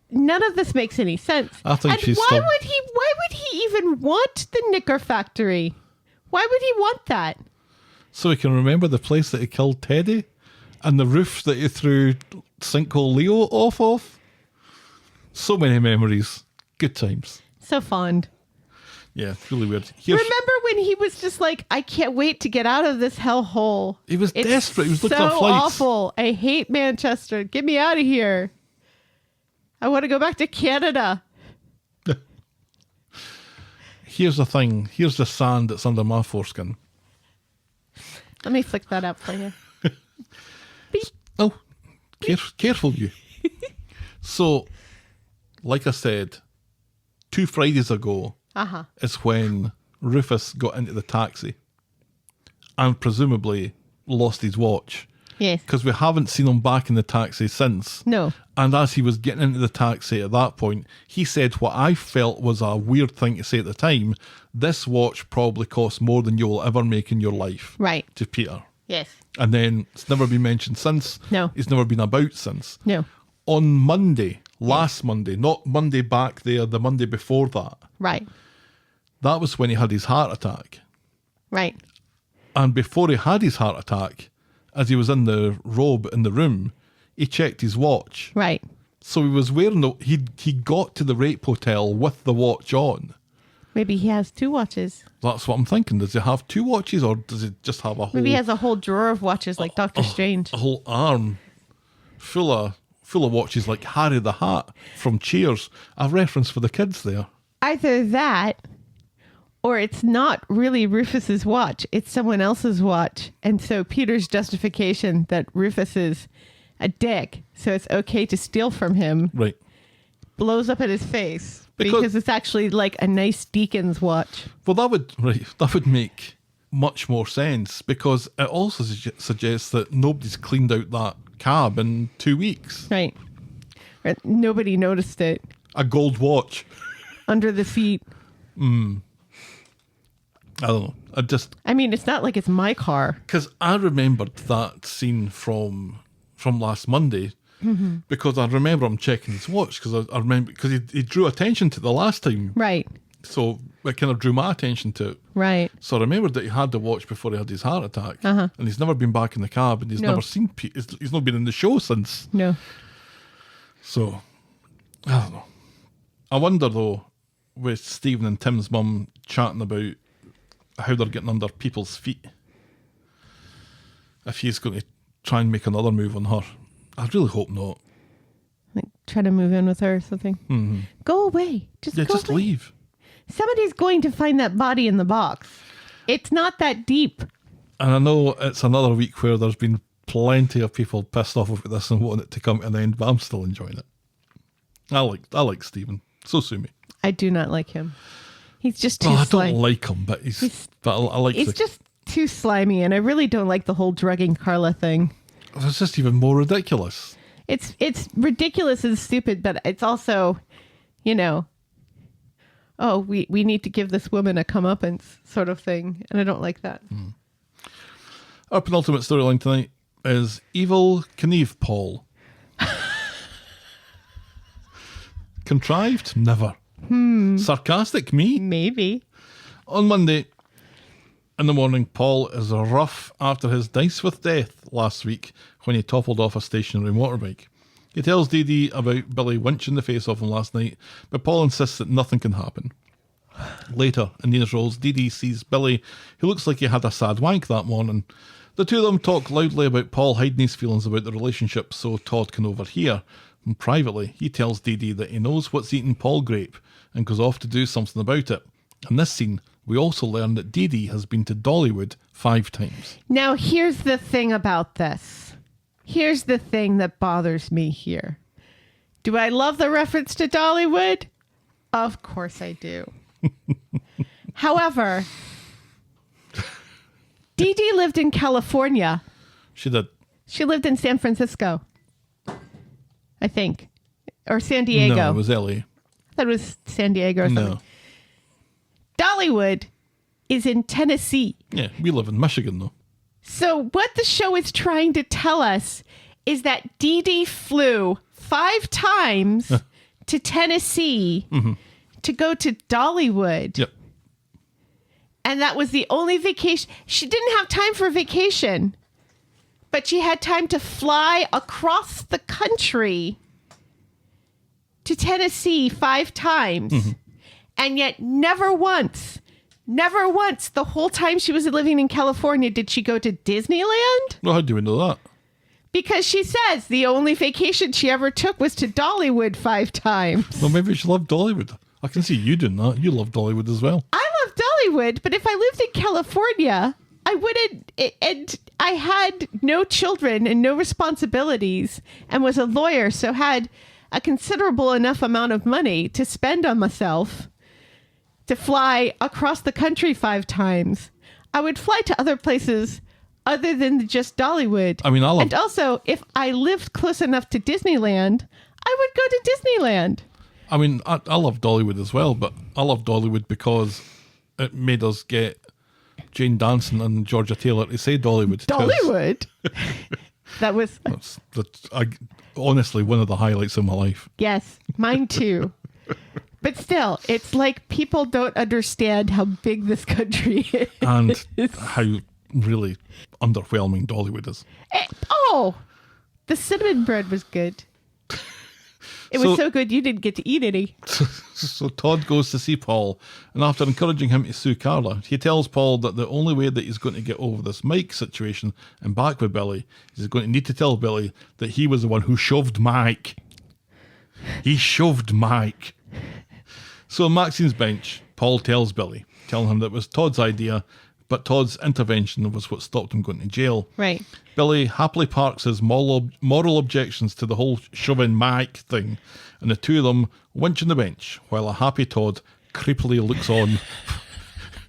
none of this makes any sense. I think and she's why still... would he even want the knicker factory? Why would he want that? So he can remember the place that he killed Teddy and the roof that he threw Sinkhole Leo off of. So many memories. Good times. So fond. Yeah, really weird. Remember when he was just like, I can't wait to get out of this hellhole. He was It's desperate. He was looking so at flights. awful. I hate Manchester. Get me out of here. I want to go back to Canada. Here's the thing. Here's the sand that's under my foreskin. Let me flick that up for you. Beep. Oh, careful you. So, like I said, 2 Fridays ago is when Rufus got into the taxi and presumably lost his watch. Yes. Because we haven't seen him back in the taxi since. No. And as he was getting into the taxi at that point, he said what I felt was a weird thing to say at the time. This watch probably costs more than you'll ever make in your life. Right. To Peter. Yes. And then it's never been mentioned since. No. It's never been about since. No. on Monday, last Monday, not Monday back there, the Monday before that. Right. That was when he had his heart attack. Right. And before he had his heart attack, as he was in the robe in the room, he checked his watch. Right. So he was wearing he got to the rape hotel with the watch on. Maybe he has 2 watches. That's what I'm thinking. Does he have 2 watches, or does he just have a whole... Maybe he has a whole drawer of watches like Doctor Strange. A whole arm full of watches like Harry the Hat from Cheers. A reference for the kids there. Either that, or it's not really Rufus's watch. It's someone else's watch. And so Peter's justification that Rufus is a dick, so it's okay to steal from him, Right. blows up in his face. Because- Because it's actually like a nice deacon's watch. Well, that would make much more sense, because it also suggests that nobody's cleaned out that cab in 2 weeks. Right. Nobody noticed it. A gold watch. Under the seat. I don't know. I mean, it's not like it's my car. Because I remembered that scene from last Monday, because I remember him checking his watch, because I remember, because he drew attention to it the last time. Right. So it kind of drew my attention to it. Right. So I remembered that he had the watch before he had his heart attack. And he's never been back in the cab, and he's No. never seen he's not been in the show since. No. So, I don't know. I wonder, though, with Stephen and Tim's mum chatting about how they're getting under people's feet, if he's going to try and make another move on her. I really hope not. Like, try to move in with her or something. Go away. Just go Just away. leave. Somebody's going to find that body in the box. It's not that deep. And I know it's another week where there's been plenty of people pissed off about this and wanting it to come to an end, but I'm still enjoying it. I like Stephen. So sue me. I do not like him. He's just too I slimy. don't like him, but I like He's just too slimy, and I really don't like the whole drugging Carla thing. It's just even more ridiculous. It's ridiculous and stupid, but it's also, oh, we need to give this woman a comeuppance sort of thing, and I don't like that. Our penultimate storyline tonight is Evel Knev-Paul. Contrived? Never. Sarcastic? Me? Maybe. On Monday in the morning, Paul is rough after his dice with death last week when he toppled off a stationary motorbike. He tells Dee Dee about Billy winching the face off him last night, but Paul insists that nothing can happen. Later, in Nina's rolls, Dee Dee sees Billy, who looks like he had a sad wank that morning. The two of them talk loudly about Paul hiding his feelings about the relationship so Todd can overhear. And privately, he tells Dee Dee that he knows what's eating Paul grape and goes off to do something about it. In this scene, we also learn that Dee Dee has been to Dollywood 5 times. Now, here's the thing about this. Here's the thing that bothers me here. Do I love the reference to Dollywood? Of course I do. However, Dee Dee lived in California. She did. She lived in San Francisco, I think. Or San Diego. No, it was LA. I thought it was San Diego or something. No. Dollywood is in Tennessee. Yeah, we live in Michigan, though. So what the show is trying to tell us is that Dee Dee flew 5 times to Tennessee to go to Dollywood. Yep. And that was the only vacation. She didn't have time for vacation, but she had time to fly across the country to Tennessee 5 times. And yet never once, the whole time she was living in California, did she go to Disneyland? Well, how do we know that? Because she says the only vacation she ever took was to Dollywood 5 times. Well, maybe she loved Dollywood. I can see you doing that. You love Dollywood as well. I love Dollywood, but if I lived in California, I wouldn't, and I had no children and no responsibilities and was a lawyer, so had a considerable enough amount of money to spend on myself to fly across the country 5 times. I would fly to other places other than just Dollywood. I mean, I love... And also, if I lived close enough to Disneyland, I would go to Disneyland. I mean, I love Dollywood as well, but I love Dollywood because it made us get Jane Danson and Georgia Taylor to say Dollywood. Dollywood? That's honestly one of the highlights of my life. Yes, mine too. But still, it's like people don't understand how big this country is. And how really underwhelming Dollywood is. The cinnamon bread was good. It was so good you didn't get to eat any. So Todd goes to see Paul, and after encouraging him to sue Carla, he tells Paul that the only way that he's going to get over this Mike situation and back with Billy is he's going to need to tell Billy that he was the one who shoved Mike. He shoved Mike. So on Maxine's bench, Paul tells Billy, telling him that it was Todd's idea, but Todd's intervention was what stopped him going to jail. Right. Billy happily parks his moral objections to the whole shoving Mike thing, and the two of them winch on the bench, while a happy Todd creepily looks on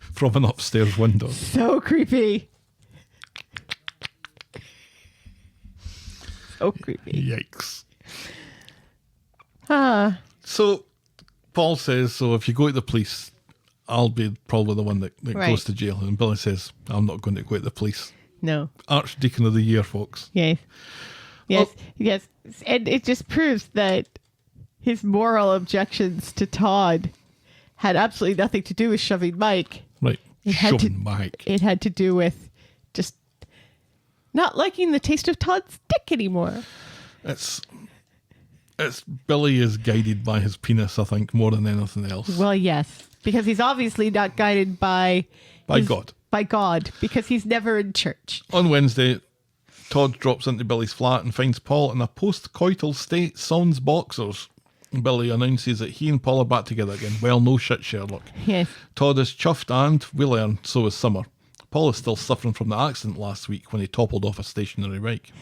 from an upstairs window. So creepy. So creepy. Yikes. So Paul says, so if you go to the police, I'll be probably the one that Right. goes to jail. And Billy says, I'm not going to go to the police. No. Archdeacon of the Year, folks. Yes. Yes. Oh. Yes. And it just proves that his moral objections to Todd had absolutely nothing to do with shoving Mike. Right. It had Shoving Mike. It had to do with just not liking the taste of Todd's dick anymore. It's Billy is guided by his penis, I think, more than anything else. Well, yes. Because he's obviously not guided by God. By God, because he's never in church. On Wednesday, Todd drops into Billy's flat and finds Paul in a post-coital state sans boxers. Billy announces that he and Paul are back together again. Well, no shit, Sherlock. Yes. Todd is chuffed, and we learn so is Summer. Paul is still suffering from the accident last week when he toppled off a stationary bike.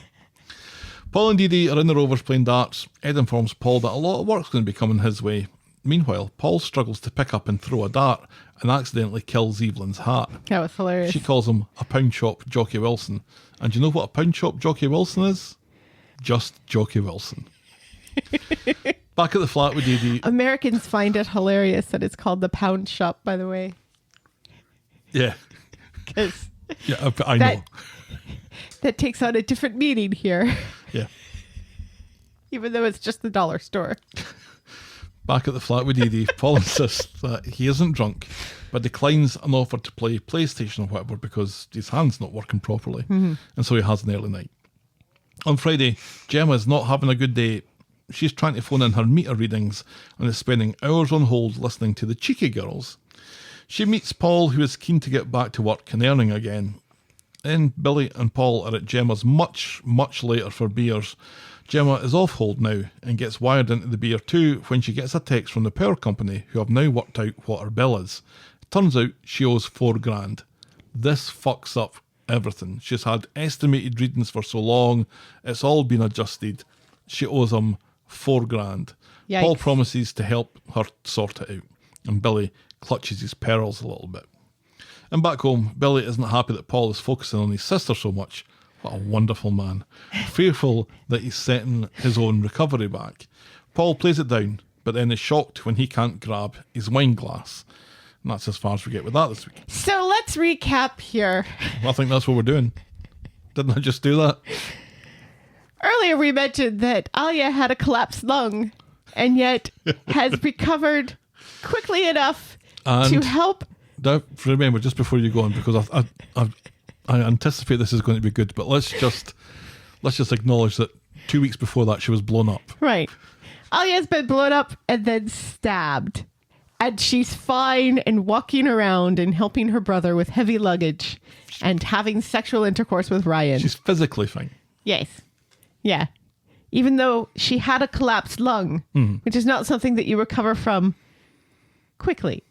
Paul and Dee Dee are in the Rovers playing darts. Ed informs Paul that a lot of work's going to be coming his way. Meanwhile, Paul struggles to pick up and throw a dart and accidentally kills Evelyn's hat. That was hilarious. She calls him a Poundshop Jocky Wilson. And do you know what a Poundshop Jocky Wilson is? Just Jocky Wilson. Back at the flat with Dee Dee. Americans find it hilarious that it's called the Poundshop, by the way. Yeah. Because Yeah, I know. that takes on a different meaning here, Yeah. even though it's just the dollar store. Back at the flat with Dee Dee, Paul insists that he isn't drunk, but declines an offer to play PlayStation or whatever because his hand's not working properly, and so he has an early night. On Friday, Gemma is not having a good day. She's trying to phone in her meter readings and is spending hours on hold listening to the Cheeky Girls. She meets Paul, who is keen to get back to work and earning again. Then Billy and Paul are at Gemma's much, much later for beers. Gemma is off hold now and gets wired into the beer too when she gets a text from the power company who have now worked out what her bill is. It turns out she owes $4,000. This fucks up everything. She's had estimated readings for so long. It's all been adjusted. She owes him $4,000. Yikes. Paul promises to help her sort it out, and Billy clutches his pearls a little bit. And back home, Billy isn't happy that Paul is focusing on his sister so much. What a wonderful man. Fearful that he's setting his own recovery back. Paul plays it down, but then is shocked when he can't grab his wine glass. And that's as far as we get with that this week. So let's recap here. I think that's what we're doing. Didn't I just do that? Earlier we mentioned that Alya had a collapsed lung and yet has recovered quickly enough to help. Now, remember, just before you go on, because I anticipate this is going to be good, but let's just acknowledge that 2 weeks before that she was blown up. Right. Alya's been blown up and then stabbed. And she's fine and walking around and helping her brother with heavy luggage and having sexual intercourse with Ryan. She's physically fine. Yes. Yeah. Even though she had a collapsed lung, which is not something that you recover from quickly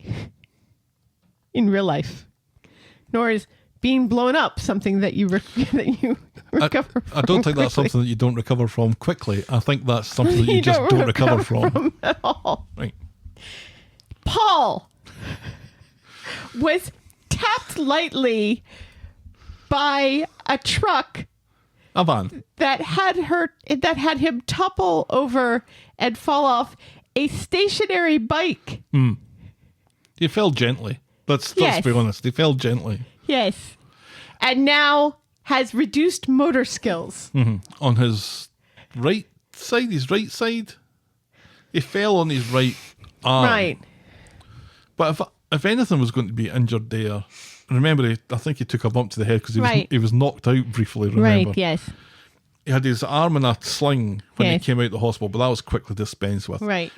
in real life, nor is being blown up something that you recover from I don't think that's quickly. something that you don't recover from quickly. I think that's something that you just don't recover from. at all. Right. Paul was tapped lightly by a truck A van. that had him topple over and fall off a stationary bike. He fell gently. Let's Yes. be honest. He fell gently. Yes. And now has reduced motor skills. On his right side, he fell on his right arm. Right. But if anything was going to be injured there, remember, I think he took a bump to the head because he was knocked out briefly, remember? Right, yes. He had his arm in a sling when he Yes. came out of the hospital, but that was quickly dispensed with. Right.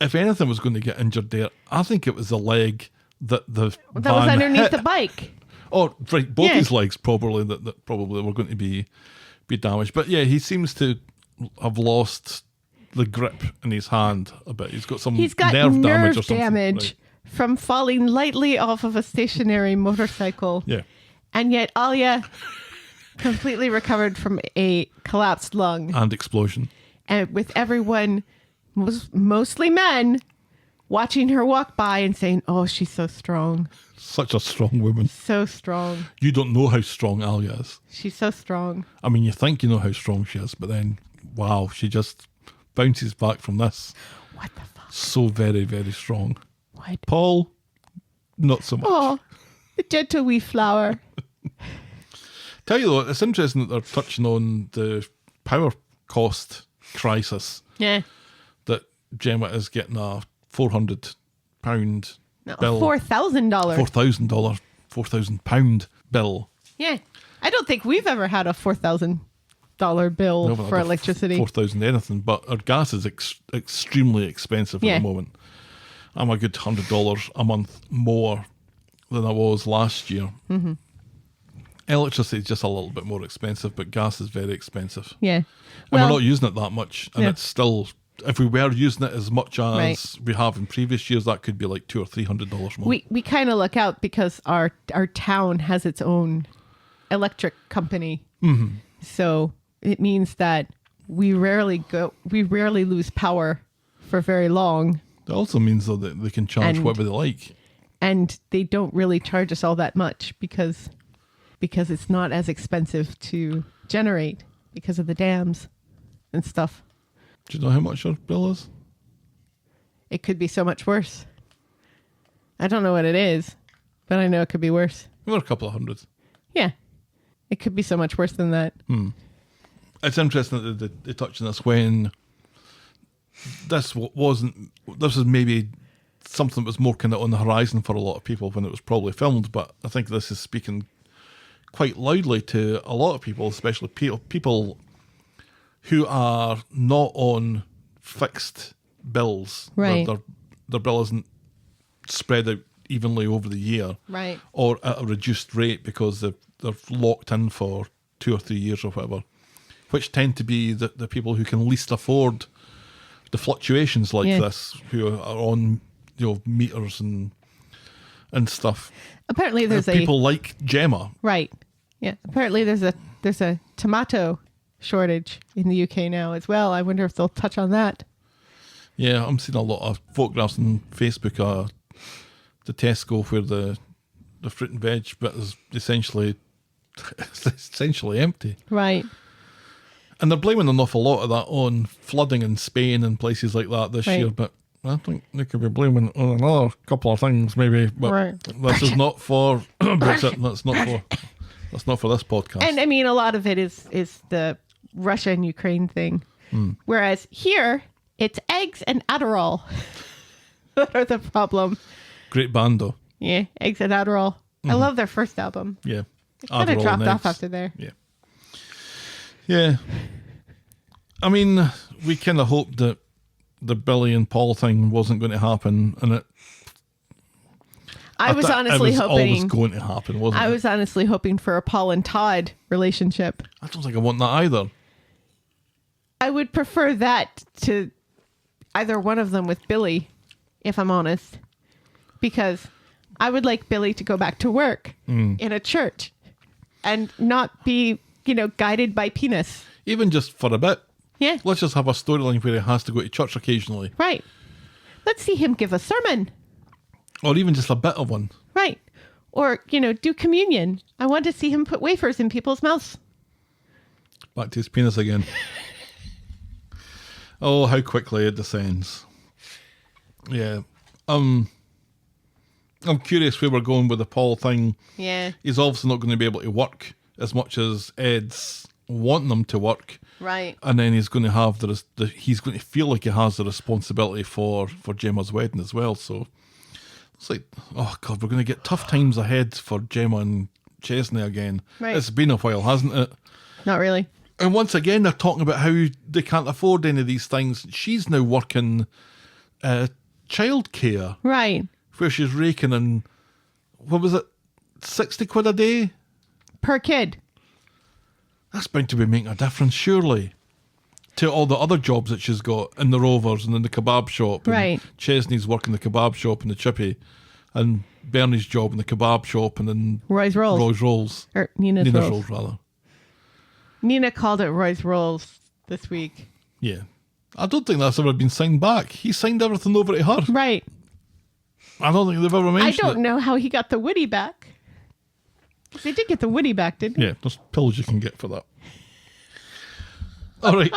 If anything was going to get injured there, I think it was the leg that the That van was underneath hit. the bike. Oh, right, both Yeah. his legs probably that probably were going to be damaged. But yeah, he seems to have lost the grip in his hand a bit. He's got some He's got nerve damage nerve or something. damage Right. from falling lightly off of a stationary motorcycle. Yeah. And yet Alya completely recovered from a collapsed lung. And explosion. And with everyone, mostly men, watching her walk by and saying, oh, she's so strong. Such a strong woman. So strong. You don't know how strong Alya is. She's so strong. I mean, you think you know how strong she is, but then, wow, she just bounces back from this. What the fuck? So very, very strong. What? Paul, not so much. Oh, the gentle wee flower. Tell you though, it's interesting that they're touching on the power cost crisis, Yeah. that Gemma is getting a £400 No, bill. $4,000. $4,000, £4,000 bill. Yeah. I don't think we've ever had a $4,000 bill We haven't for had a electricity. 4,000 anything, but our gas is extremely expensive at Yeah. the moment. I'm a good $100 a month more than I was last year. Mm-hmm. Electricity is just a little bit more expensive, but gas is very expensive. Yeah. And Well, we're not using it that much, and Yeah. it's still, if we were using it as much as Right. we have in previous years, that could be like $200 or $300 more. we kind of look out because our town has its own electric company. Mm-hmm. So it means that we rarely lose power for very long, It also means though that they can charge And- whatever they like. and they don't really charge us all that much because it's not as expensive to generate because of the dams and stuff. Do you know how much our bill is? It could be so much worse. I don't know what it is, but I know it could be worse. We're a couple of hundred. Yeah. It could be so much worse than that. It's interesting that they touched on this when this was maybe something that was more kind of on the horizon for a lot of people when it was probably filmed, but I think this is speaking quite loudly to a lot of people, especially people who are not on fixed bills. Right. Their bill isn't spread out evenly over the year. Right. Or at a reduced rate because they're locked in for 2 or 3 years or whatever, which tend to be the people who can least afford the fluctuations like Yeah. this, who are on meters and stuff. Apparently there's People like Gemma. Right. Yeah. Apparently there's a tomato shortage in the UK now as well. I wonder if they'll touch on that. Yeah, I'm seeing a lot of photographs on Facebook of the Tesco where the fruit and veg bit is essentially empty. Right. And they're blaming an awful lot of that on flooding in Spain and places like that this Right. year, but I think they could be blaming it on another couple of things maybe. But Right. this is not for Brexit. That's not for this podcast. And I mean, a lot of it is the Russia and Ukraine thing. Whereas here, it's eggs and Adderall that are the problem. Great band though. Yeah, eggs and Adderall. I love their first album. Yeah. It kind of Adderall dropped and off eggs. after there. Yeah. Yeah. I mean, we kind of hoped that the Billy and Paul thing wasn't going to happen, and I was honestly it was hoping. always going to happen, wasn't I it? was honestly hoping for a Paul and Todd relationship. I don't think I want that either. I would prefer that to either one of them with Billy, if I'm honest, because I would like Billy to go back to work in a church and not be, guided by penis. Even just for a bit. Yeah, Let's just have a storyline where he has to go to church occasionally. right. Let's see him give a sermon. Or even just a bit of one. Right. Or, do communion. I want to see him put wafers in people's mouths. Back to his penis again. Oh, how quickly it descends. Yeah. I'm curious where we're going with the Paul thing. Yeah. He's obviously not going to be able to work as much as Ed's wanting them to work. Right. And then he's going to have he's going to feel like he has the responsibility for Gemma's wedding as well. So it's like, oh God, we're going to get tough times ahead for Gemma and Chesney again. Right. It's been a while, hasn't it? Not really. And once again, they're talking about how they can't afford any of these things. She's now working childcare, Right. where she's raking in, what was it, 60 quid a day? Per kid. That's bound to be making a difference, surely, to all the other jobs that she's got in the Rovers and in the kebab shop. Right. And Chesney's working the kebab shop and the chippy, and Bernie's job in the kebab shop and in Roy's Rolls. Roy's Rolls. Or Nina's Rolls. Rolls, rather. Nina called it Roy's Rolls this week. Yeah. I don't think that's ever been signed back. He signed everything over to her. Right. I don't think they've ever mentioned I don't it. know how he got the Woody back. They did get the Woody back, didn't they? Yeah, there's pills you can get for that. All right.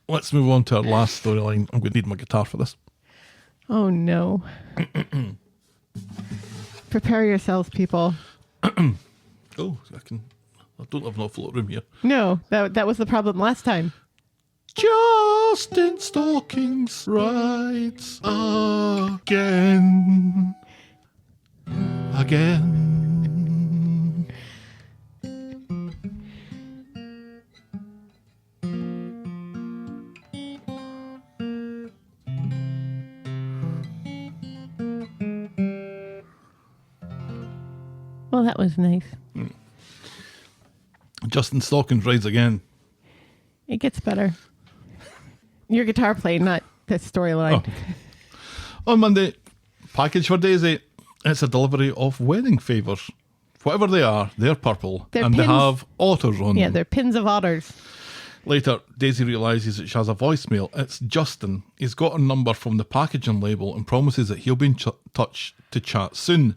Let's move on to our last storyline. I'm going to need my guitar for this. Oh, no. Prepare yourselves, people. Oh, I don't have enough float room here. No, that was the problem last time. Just in Stalkings rides again. Again. Well, that was nice. Justin Stalkings rides again. It gets better. Your guitar playing, not the storyline. Oh. On Monday, package for Daisy. It's a delivery of wedding favours. Whatever they are, they're purple. They're and pins. they have otters on Yeah, them. they're pins of otters. Later, Daisy realises that she has a voicemail. It's Justin. He's got her number from the packaging label and promises that he'll be in touch to chat soon.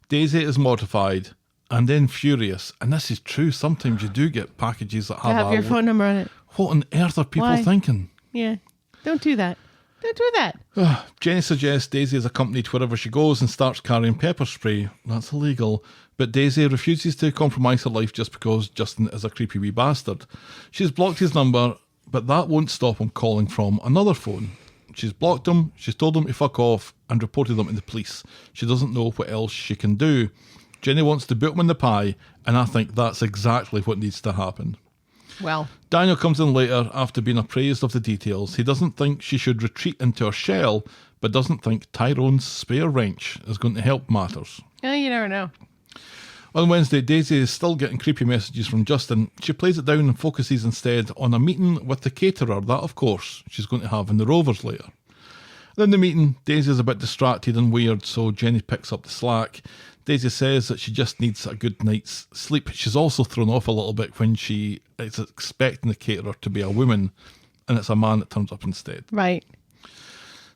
Daisy is mortified and then furious. And this is true. Sometimes you do get packages that To have, have your phone number on it. What on earth are people Why? thinking? Yeah. Don't do that. Don't do that. Jenny suggests Daisy is accompanied wherever she goes and starts carrying pepper spray. That's illegal. But Daisy refuses to compromise her life just because Justin is a creepy wee bastard. She's blocked his number, but that won't stop him calling from another phone. She's blocked him, she's told him to fuck off and reported him to the police. She doesn't know what else she can do. Jenny wants to boot him in the pie, and I think that's exactly what needs to happen. Well, Daniel comes in later after being appraised of the details. He doesn't think she should retreat into her shell, but doesn't think Tyrone's spare wrench is going to help matters. you never know. On Wednesday, Daisy is still getting creepy messages from Justin. She plays it down and focuses instead on a meeting with the caterer that, of course, she's going to have in the Rovers later. In the meeting, Daisy is a bit distracted and weird, so Jenny picks up the slack. Daisy says that she just needs a good night's sleep. She's also thrown off a little bit when she is expecting the caterer to be a woman, and it's a man that turns up instead. Right.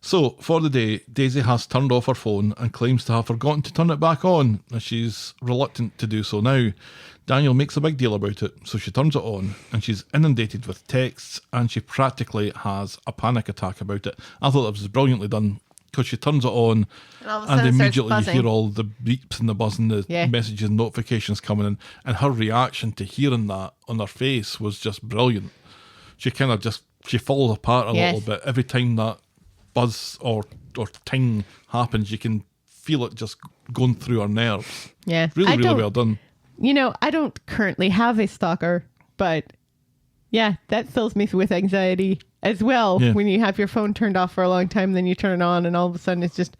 So, for the day, Daisy has turned off her phone and claims to have forgotten to turn it back on, and she's reluctant to do so now. Daniel makes a big deal about it, so she turns it on, and she's inundated with texts, and she practically has a panic attack about it. I thought that was brilliantly done, because she turns it on, And all of a and sudden it starts immediately you buzzing. hear all the beeps and the buzzing, the Yeah. messages and notifications coming in, and her reaction to hearing that on her face was just brilliant. She kind of she falls apart a Yes. little bit every time that buzz or ting happens. You can feel it just going through her nerves. Yeah. Really well done. You know, I don't currently have a stalker, but yeah, that fills me with anxiety as well. Yeah. When you have your phone turned off for a long time, then you turn it on and all of a sudden it's just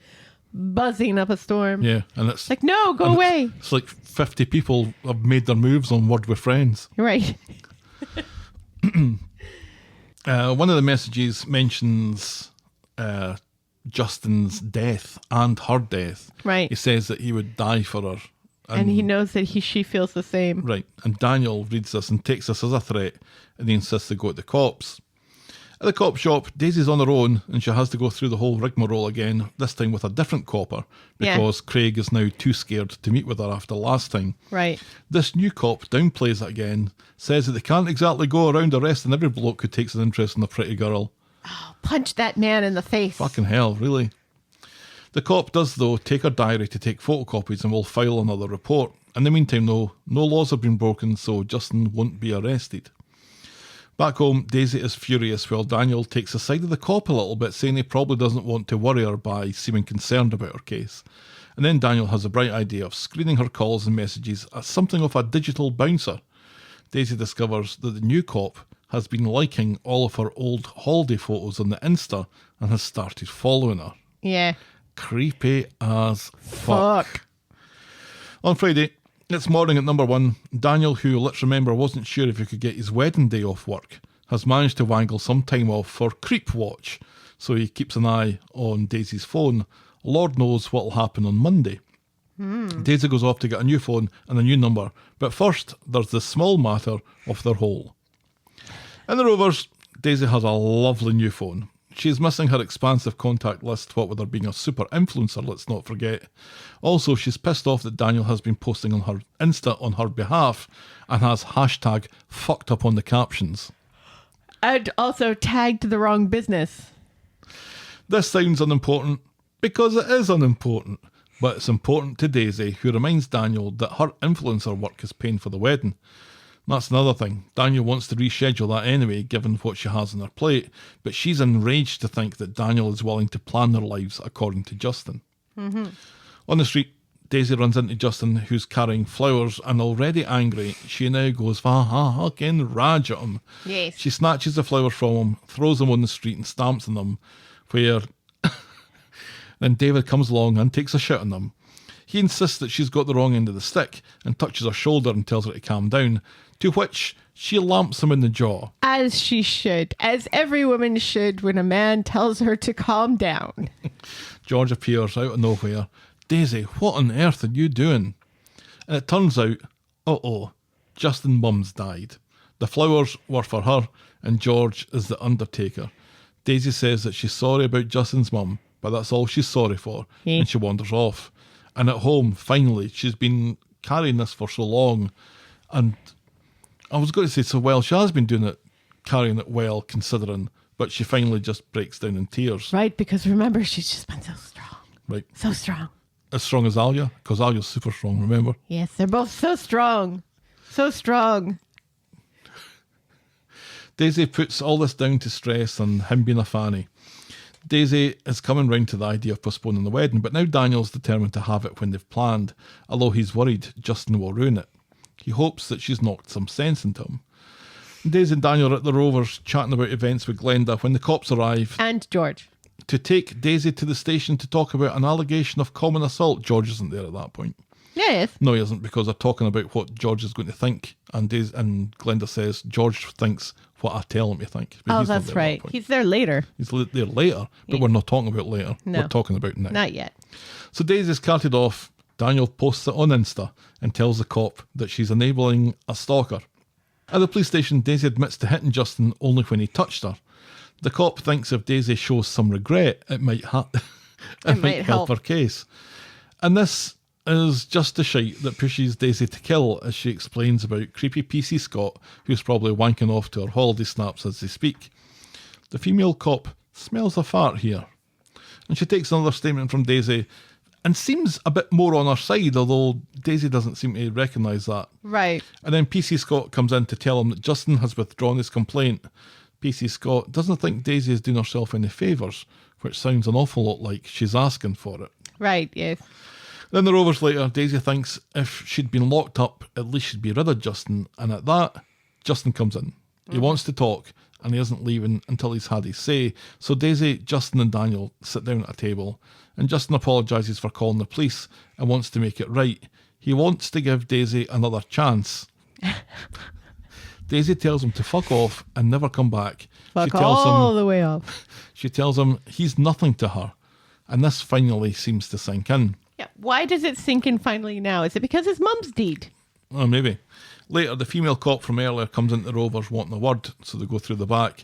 buzzing up a storm. Yeah, and it's Like, no, go and away. It's like 50 people have made their moves on Word with Friends. Right. One of the messages mentions Justin's death and her death. Right. He says that he would die for her. And he knows that she feels the same. Right. And Daniel reads this and takes this as a threat, and he insists they go at the cops. At the cop shop, Daisy's on her own, and she has to go through the whole rigmarole again, this time with a different copper, Yeah. because Craig is now too scared to meet with her after last time. Right. This new cop downplays it again, says that they can't exactly go around arresting every bloke who takes an interest in a pretty girl. Punch that man in the face. Fucking hell, really? The cop does, though, take her diary to take photocopies and will file another report. In the meantime, though, no laws have been broken, so Justin won't be arrested. Back home, Daisy is furious while Daniel takes the side of the cop a little bit, saying he probably doesn't want to worry her by seeming concerned about her case. And then Daniel has a bright idea of screening her calls and messages as something of a digital bouncer. Daisy discovers that the new cop has been liking all of her old holiday photos on the Insta and has started following her. Yeah. Creepy as fuck. On Friday, it's morning at number 1. Daniel, who, let's remember, wasn't sure if he could get his wedding day off work, has managed to wangle some time off for Creep Watch, so he keeps an eye on Daisy's phone. Lord knows what'll happen on Monday. Daisy goes off to get a new phone and a new number, but first there's the small matter of their hole. In the Rovers, Daisy has a lovely new phone. She's missing her expansive contact list, what with her being a super influencer, let's not forget. Also, she's pissed off that Daniel has been posting on her Insta on her behalf and has hashtag fucked up on the captions. And also tagged the wrong business. This sounds unimportant because it is unimportant, but it's important to Daisy, who reminds Daniel that her influencer work is paying for the wedding. That's another thing. Daniel wants to reschedule that anyway, given what she has on her plate, but she's enraged to think that Daniel is willing to plan their lives according to Justin. On the street, Daisy runs into Justin, who's carrying flowers, and already angry, she now goes fucking rage at him. Yes. She snatches the flowers from him, throws them on the street and stamps on them, where then David comes along and takes a shit on them. He insists that she's got the wrong end of the stick and touches her shoulder and tells her to calm down, to which she lamps him in the jaw. As she should. As every woman should when a man tells her to calm down. George appears out of nowhere. Daisy, what on earth are you doing? And it turns out, Justin's mum's died. The flowers were for her and George is the undertaker. Daisy says that she's sorry about Justin's mum, but that's all she's sorry for, and she wanders off. And at home, finally, she's been carrying this for so long, and I was going to say so well, she has been doing it, carrying it well, considering, but she finally just breaks down in tears. Right, because remember, she's just been so strong. Right. So strong. As strong as Alya, because Alya's super strong, remember? Yes, they're both so strong. So strong. Daisy puts all this down to stress and him being a fanny. Daisy is coming round to the idea of postponing the wedding, but now Daniel's determined to have it when they've planned, although he's worried Justin will ruin it. He hopes that she's knocked some sense into him. Daisy and Daniel are at the Rovers chatting about events with Glenda when the cops arrive. And George. To take Daisy to the station to talk about an allegation of common assault. George isn't there at that point. Yes. No, he isn't, because they're talking about what George is going to think. And Glenda says, George thinks what I tell him to think. But he's not that's there at that right. point. He's there later. He's there later, but we're not talking about later. No. We're talking about now. Not yet. So Daisy's carted off. Daniel posts it on Insta and tells the cop that she's enabling a stalker. At the police station, Daisy admits to hitting Justin only when he touched her. The cop thinks if Daisy shows some regret, it might help her case. And this is just the shite that pushes Daisy to kill, as she explains about creepy PC Scott, who's probably wanking off to her holiday snaps as they speak. The female cop smells a fart here. And she takes another statement from Daisy and seems a bit more on her side, although Daisy doesn't seem to recognise that. Right. And then PC Scott comes in to tell him that Justin has withdrawn his complaint. PC Scott doesn't think Daisy is doing herself any favours, which sounds an awful lot like she's asking for it. Right, yes. Then the Rovers later, Daisy thinks if she'd been locked up, at least she'd be rid of Justin. And at that, Justin comes in. He wants to talk, and he isn't leaving until he's had his say. So Daisy, Justin and Daniel sit down at a table, and Justin apologises for calling the police and wants to make it right. He wants to give Daisy another chance. Daisy tells him to fuck off and never come back. Fuck all the way off. She tells him he's nothing to her, and this finally seems to sink in. Yeah. Why does it sink in finally now? Is it because his mum's deed? Oh, maybe. Later, the female cop from earlier comes into the Rovers wanting a word, so they go through the back.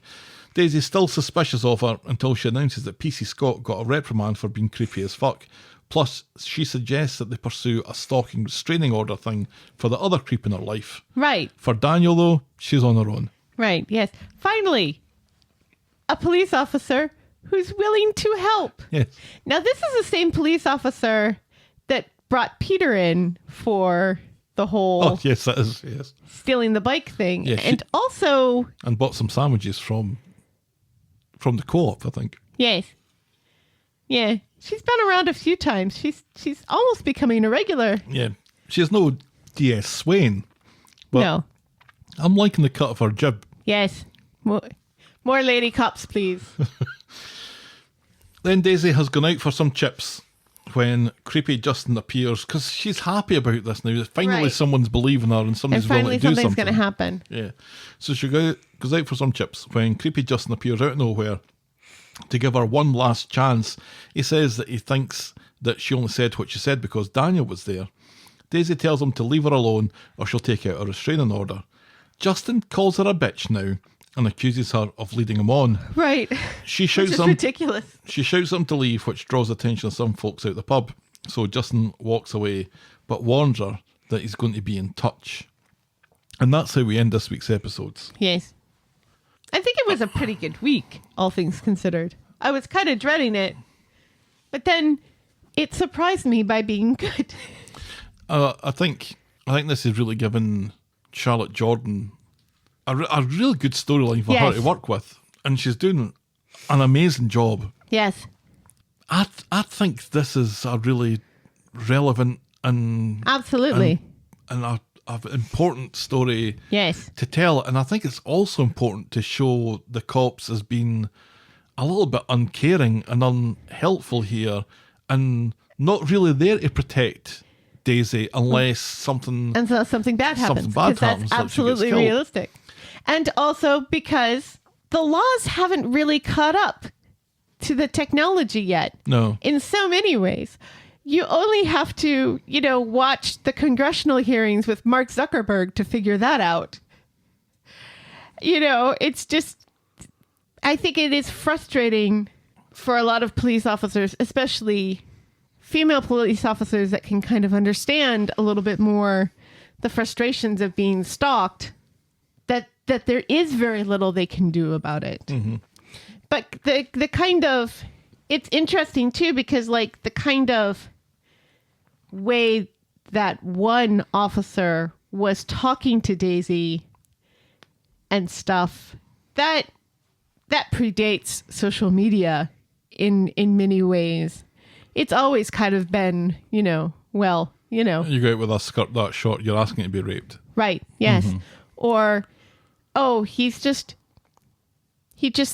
Daisy's still suspicious of her until she announces that PC Scott got a reprimand for being creepy as fuck. Plus, she suggests that they pursue a stalking restraining order thing for the other creep in her life. Right. For Daniel, though, she's on her own. Right, yes. Finally, a police officer who's willing to help. Yes. Now, this is the same police officer that brought Peter in for the whole Oh, yes, that is, yes. stealing the bike thing. Yeah, and also, And bought some sandwiches from the co-op, I think. yes. Yeah, she's been around a few times. She's almost becoming a regular. Yeah. She has no D.S. Swain, but No. I'm liking the cut of her jib. Yes. More lady cops, please. Then Daisy has gone out for some chips when creepy Justin appears, because she's happy about this now. Finally Right. someone's believing her and And somebody's finally willing to do something's something. going to happen. Yeah. So she goes out for some chips when creepy Justin appears out of nowhere to give her one last chance. He says that he thinks that she only said what she said because Daniel was there. Daisy tells him to leave her alone or she'll take out a restraining order. Justin calls her a bitch now and accuses her of leading him on. Right. She Which shouts is him. ridiculous. She shouts at him to leave, which draws the attention of some folks out the pub. So Justin walks away, but warns her that he's going to be in touch. And that's how we end this week's episodes. Yes. I think it was a pretty good week, all things considered. I was kind of dreading it, but then it surprised me by being good. I think this has really given Charlotte Jordan a really good storyline for her Yes. to work with, and she's doing an amazing job. Yes. I think this is a really relevant and Absolutely. and a important story Yes. to tell, and I think it's also important to show the cops as being a little bit uncaring and unhelpful here, and not really there to protect Daisy unless something. And so something bad happens. Something bad 'cause that's happens, like she gets absolutely killed. realistic. And also because the laws haven't really caught up to the technology yet. No. In so many ways. You only have to, watch the congressional hearings with Mark Zuckerberg to figure that out. It's just, I think it is frustrating for a lot of police officers, especially female police officers that can kind of understand a little bit more the frustrations of being stalked, that there is very little they can do about it. Mm-hmm. But the kind of, it's interesting too, because like the kind of way that one officer was talking to Daisy and stuff, that predates social media in many ways. It's always kind of been, You go out with a skirt that short, you're asking to be raped. Right, yes. Mm-hmm. Or, oh, he just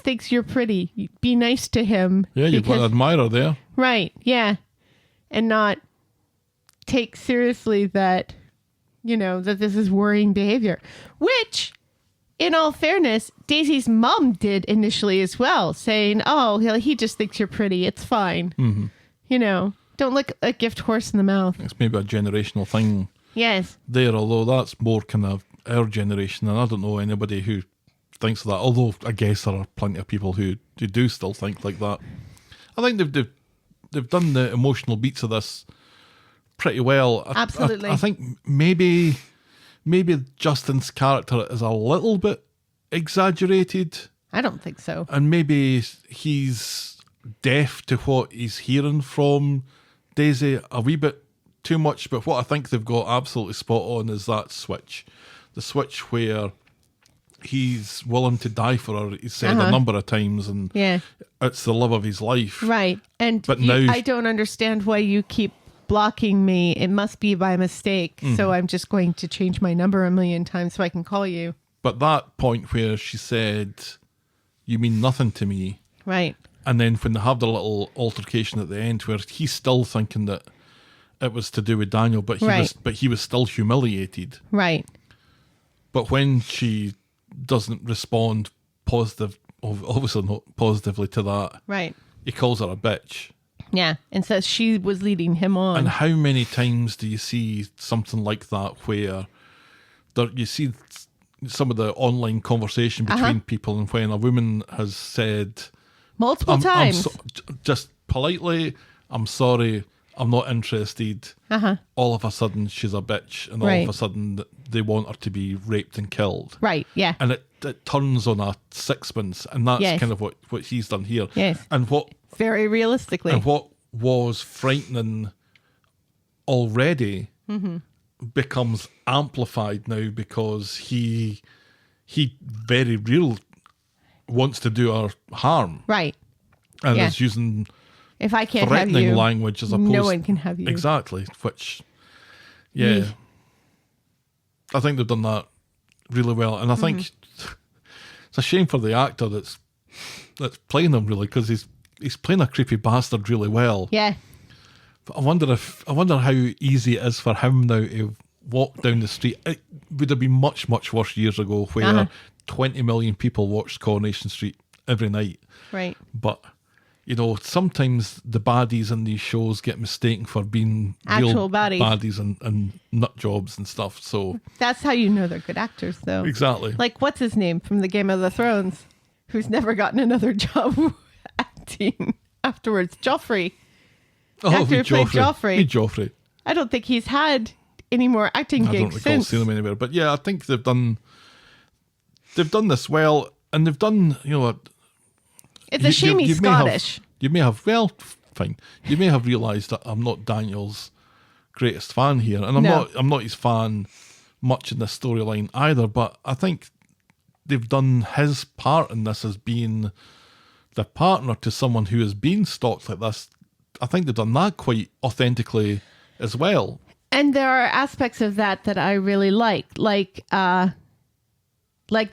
thinks you're pretty. Be nice to him. Yeah, you've got an because- admirer there. Right, yeah. And not take seriously that, that this is worrying behavior. Which, in all fairness, Daisy's mom did initially as well, saying, oh, he just thinks you're pretty. It's fine. Mm-hmm. Don't look a gift horse in the mouth. It's maybe a generational thing Yes. there, although that's more kind of our generation, and I don't know anybody who thinks of that, although I guess there are plenty of people who do still think like that. I think they've done the emotional beats of this pretty well. Absolutely. I think maybe Justin's character is a little bit exaggerated, I don't think so. and maybe he's deaf to what he's hearing from Daisy a wee bit too much. But what I think they've got absolutely spot on is that switch. The switch where he's willing to die for her, he's said a number of times, and Yeah. it's the love of his life. Right. And But now- I don't understand why you keep blocking me. It must be by mistake. So I'm just going to change my number a million times so I can call you. But that point where she said, "You mean nothing to me," Right. and then when they have the little altercation at the end where he's still thinking that it was to do with Daniel, but he was still humiliated. Right. But when she doesn't respond obviously not positively to that, Right. he calls her a bitch. Yeah. And says she was leading him on. And how many times do you see something like that where you see some of the online conversation between people, and when a woman has said Multiple times. just politely, "I'm sorry, I'm not interested," all of a sudden she's a bitch, and all Right. of a sudden they want her to be raped and killed. Right. Yeah. And it turns on a sixpence, and that's Yes. kind of what he's done here. Yes. And what Very realistically. was frightening already becomes amplified now because he very real wants to do her harm Right. and Yeah. is using If I can't have threatening you, language as opposed no one can have you. exactly, which I think they've done that really well, and I think it's a shame for the actor that's playing him really, because he's playing a creepy bastard really well. Yeah. But I wonder how easy it is for him now to walk down the street. It would have been much, much worse years ago where 20 million people watched Coronation Street every night. Right. But, you know, sometimes the baddies in these shows get mistaken for being Actual real baddies. and nut jobs and stuff. So That's how you know they're good actors, though. exactly. Like, what's his name from the Game of the Thrones, who's never gotten another job acting afterwards? Joffrey. Actor who played Joffrey. Joffrey. I don't think he's had any more acting I gigs don't recall since. seeing him anywhere. But yeah, I think they've done this well, and they've done, you know, It's a shame he's Scottish. You may have, well, fine. You may have realised that I'm not Daniel's greatest fan here, and I'm not his fan much in this storyline either. But I think they've done his part in this as being the partner to someone who has been stalked like this. I think they've done that quite authentically as well. And there are aspects of that I really like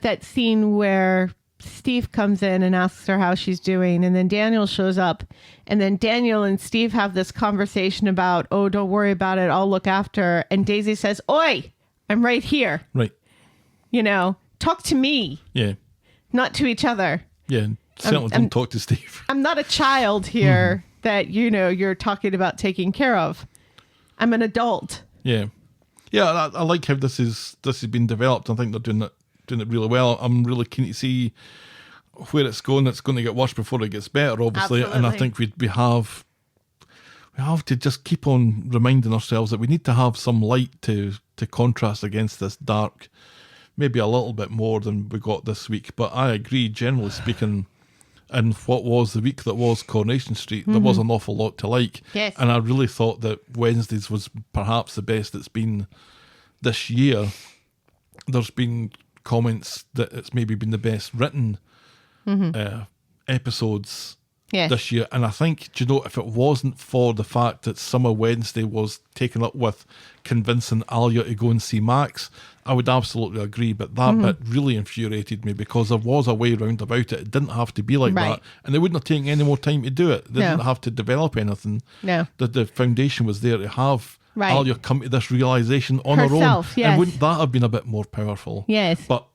that scene where Steve comes in and asks her how she's doing, and then Daniel shows up, and then Daniel and Steve have this conversation about, oh, don't worry about it, I'll look after her. And Daisy says, oi, I'm right here. Right. You know, talk to me, Yeah. not to each other. Yeah. Certainly don't talk to Steve. I'm not a child here that, you know, you're talking about taking care of. I'm an adult. Yeah. Yeah, I like how this has been developed. I think they're doing it really well. I'm really keen to see where it's going. It's going to get worse before it gets better, obviously. Absolutely. And I think we have to just keep on reminding ourselves that we need to have some light to contrast against this dark, maybe a little bit more than we got this week. But I agree, generally speaking, in what was the week that was Coronation Street, there was an awful lot to like. Yes. And I really thought that Wednesdays was perhaps the best it's been this year. There's been comments that it's maybe been the best written episodes Yes. this year. And I think, do you know, if it wasn't for the fact that Summer Wednesday was taken up with convincing Alya to go and see Max, I would absolutely agree. But that bit really infuriated me because there was a way round about it. It didn't have to be like Right. that. And they wouldn't have taken any more time to do it. They No. didn't have to develop anything. No. The foundation was there to have Right. Alya come to this realisation on Herself, her own. yes. And wouldn't that have been a bit more powerful? Yes. But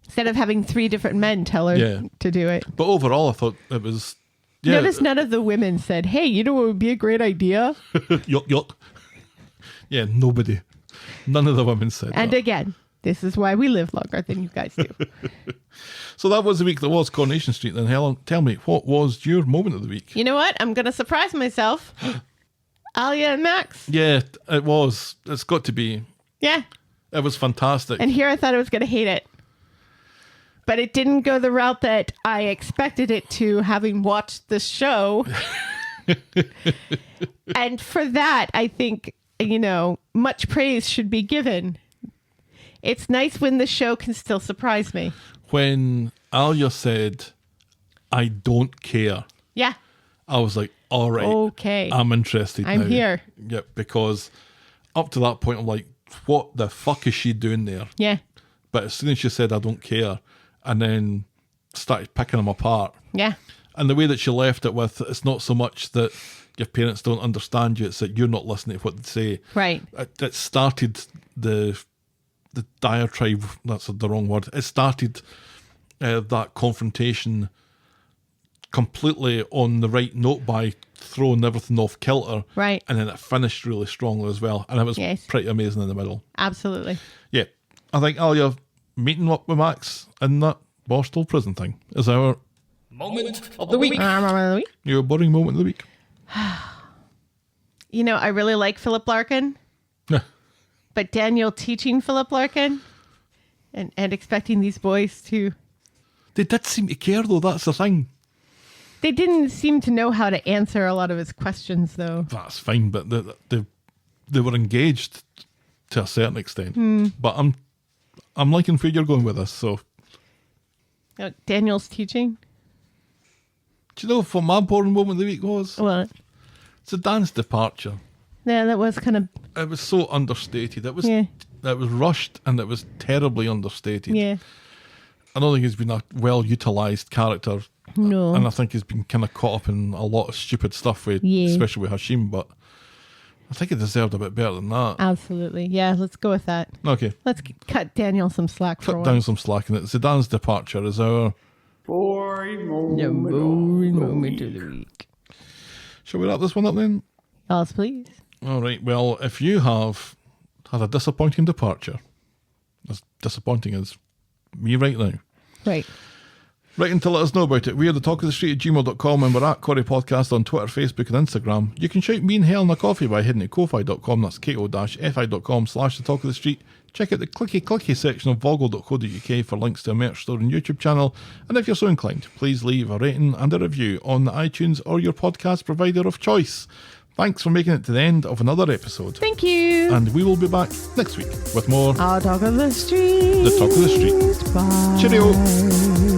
Instead of having 3 different men tell her Yeah. to do it. but overall, I thought it was... Yeah, Notice none of the women said, hey, you know what would be a great idea? yuck, yuck. Yeah, nobody. None of the women said And that. again, this is why we live longer than you guys do. So that was the week that was Coronation Street. Then Helen, tell me, what was your moment of the week? You know what? I'm going to surprise myself. Alya and Max. Yeah, it was. It's got to be. Yeah. It was fantastic. And here I thought I was going to hate it. But it didn't go the route that I expected it to, having watched the show. And for that, I think, you know, much praise should be given. It's nice when the show can still surprise me. When Alya said, I don't care, Yeah. I was like, all right. Okay. I'm interested I'm now. here. Yep, because up to that point, I'm like, what the fuck is she doing there? Yeah. But as soon as she said, I don't care, and then started picking them apart. Yeah. And the way that she left it with, it's not so much that your parents don't understand you, it's that you're not listening to what they say. Right. It started the diatribe, that's the wrong word, it started that confrontation completely on the right note by throwing everything off kilter. Right. And then it finished really strongly as well. And it was Yes. pretty amazing in the middle. Absolutely. Yeah. I think Alya meeting up with Max in that Borstal prison thing is our Moment of the week. your boring moment of the week. You know, I really like Philip Larkin, Yeah. but Daniel teaching Philip Larkin and expecting these boys to... They did seem to care though, that's the thing. They didn't seem to know how to answer a lot of his questions, though. That's fine, but they were engaged to a certain extent. But I'm liking where you're going with this. So, Daniel's teaching. do you know what my boring moment of the week was? What? Zaidan's departure. Yeah, that was kind of. It was so understated. It was Yeah. it was rushed and it was terribly understated. Yeah. I don't think he's been a well utilised character. No. And I think he's been kind of caught up in a lot of stupid stuff with, Yeah. especially with Hashim. But I think he deserved a bit better than that. Absolutely. Yeah, let's go with that. Okay, Let's cut Daniel some slack for cut once. down some slack in it. Zaidan's departure is our. The boring moment of the week. Shall we wrap this one up then? Yes, please. All right. Well, if you have had a disappointing departure, as disappointing as me right now, Right. write in to let us know about it. We are the Talk of the Street at gmail.com and we're at Corrie Podcast on Twitter, Facebook and Instagram. You can shout me and Helen a coffee by heading to ko-fi.com. That's ko-fi.com/the Talk of the Street. Check out the clicky section of voggle.co.uk for links to a merch store and YouTube channel. And if you're so inclined, please leave a rating and a review on the iTunes or your podcast provider of choice. Thanks for making it to the end of another episode. Thank you. And we will be back next week with more Our Talk of the Street. The Talk of the Street. Bye. Cheerio.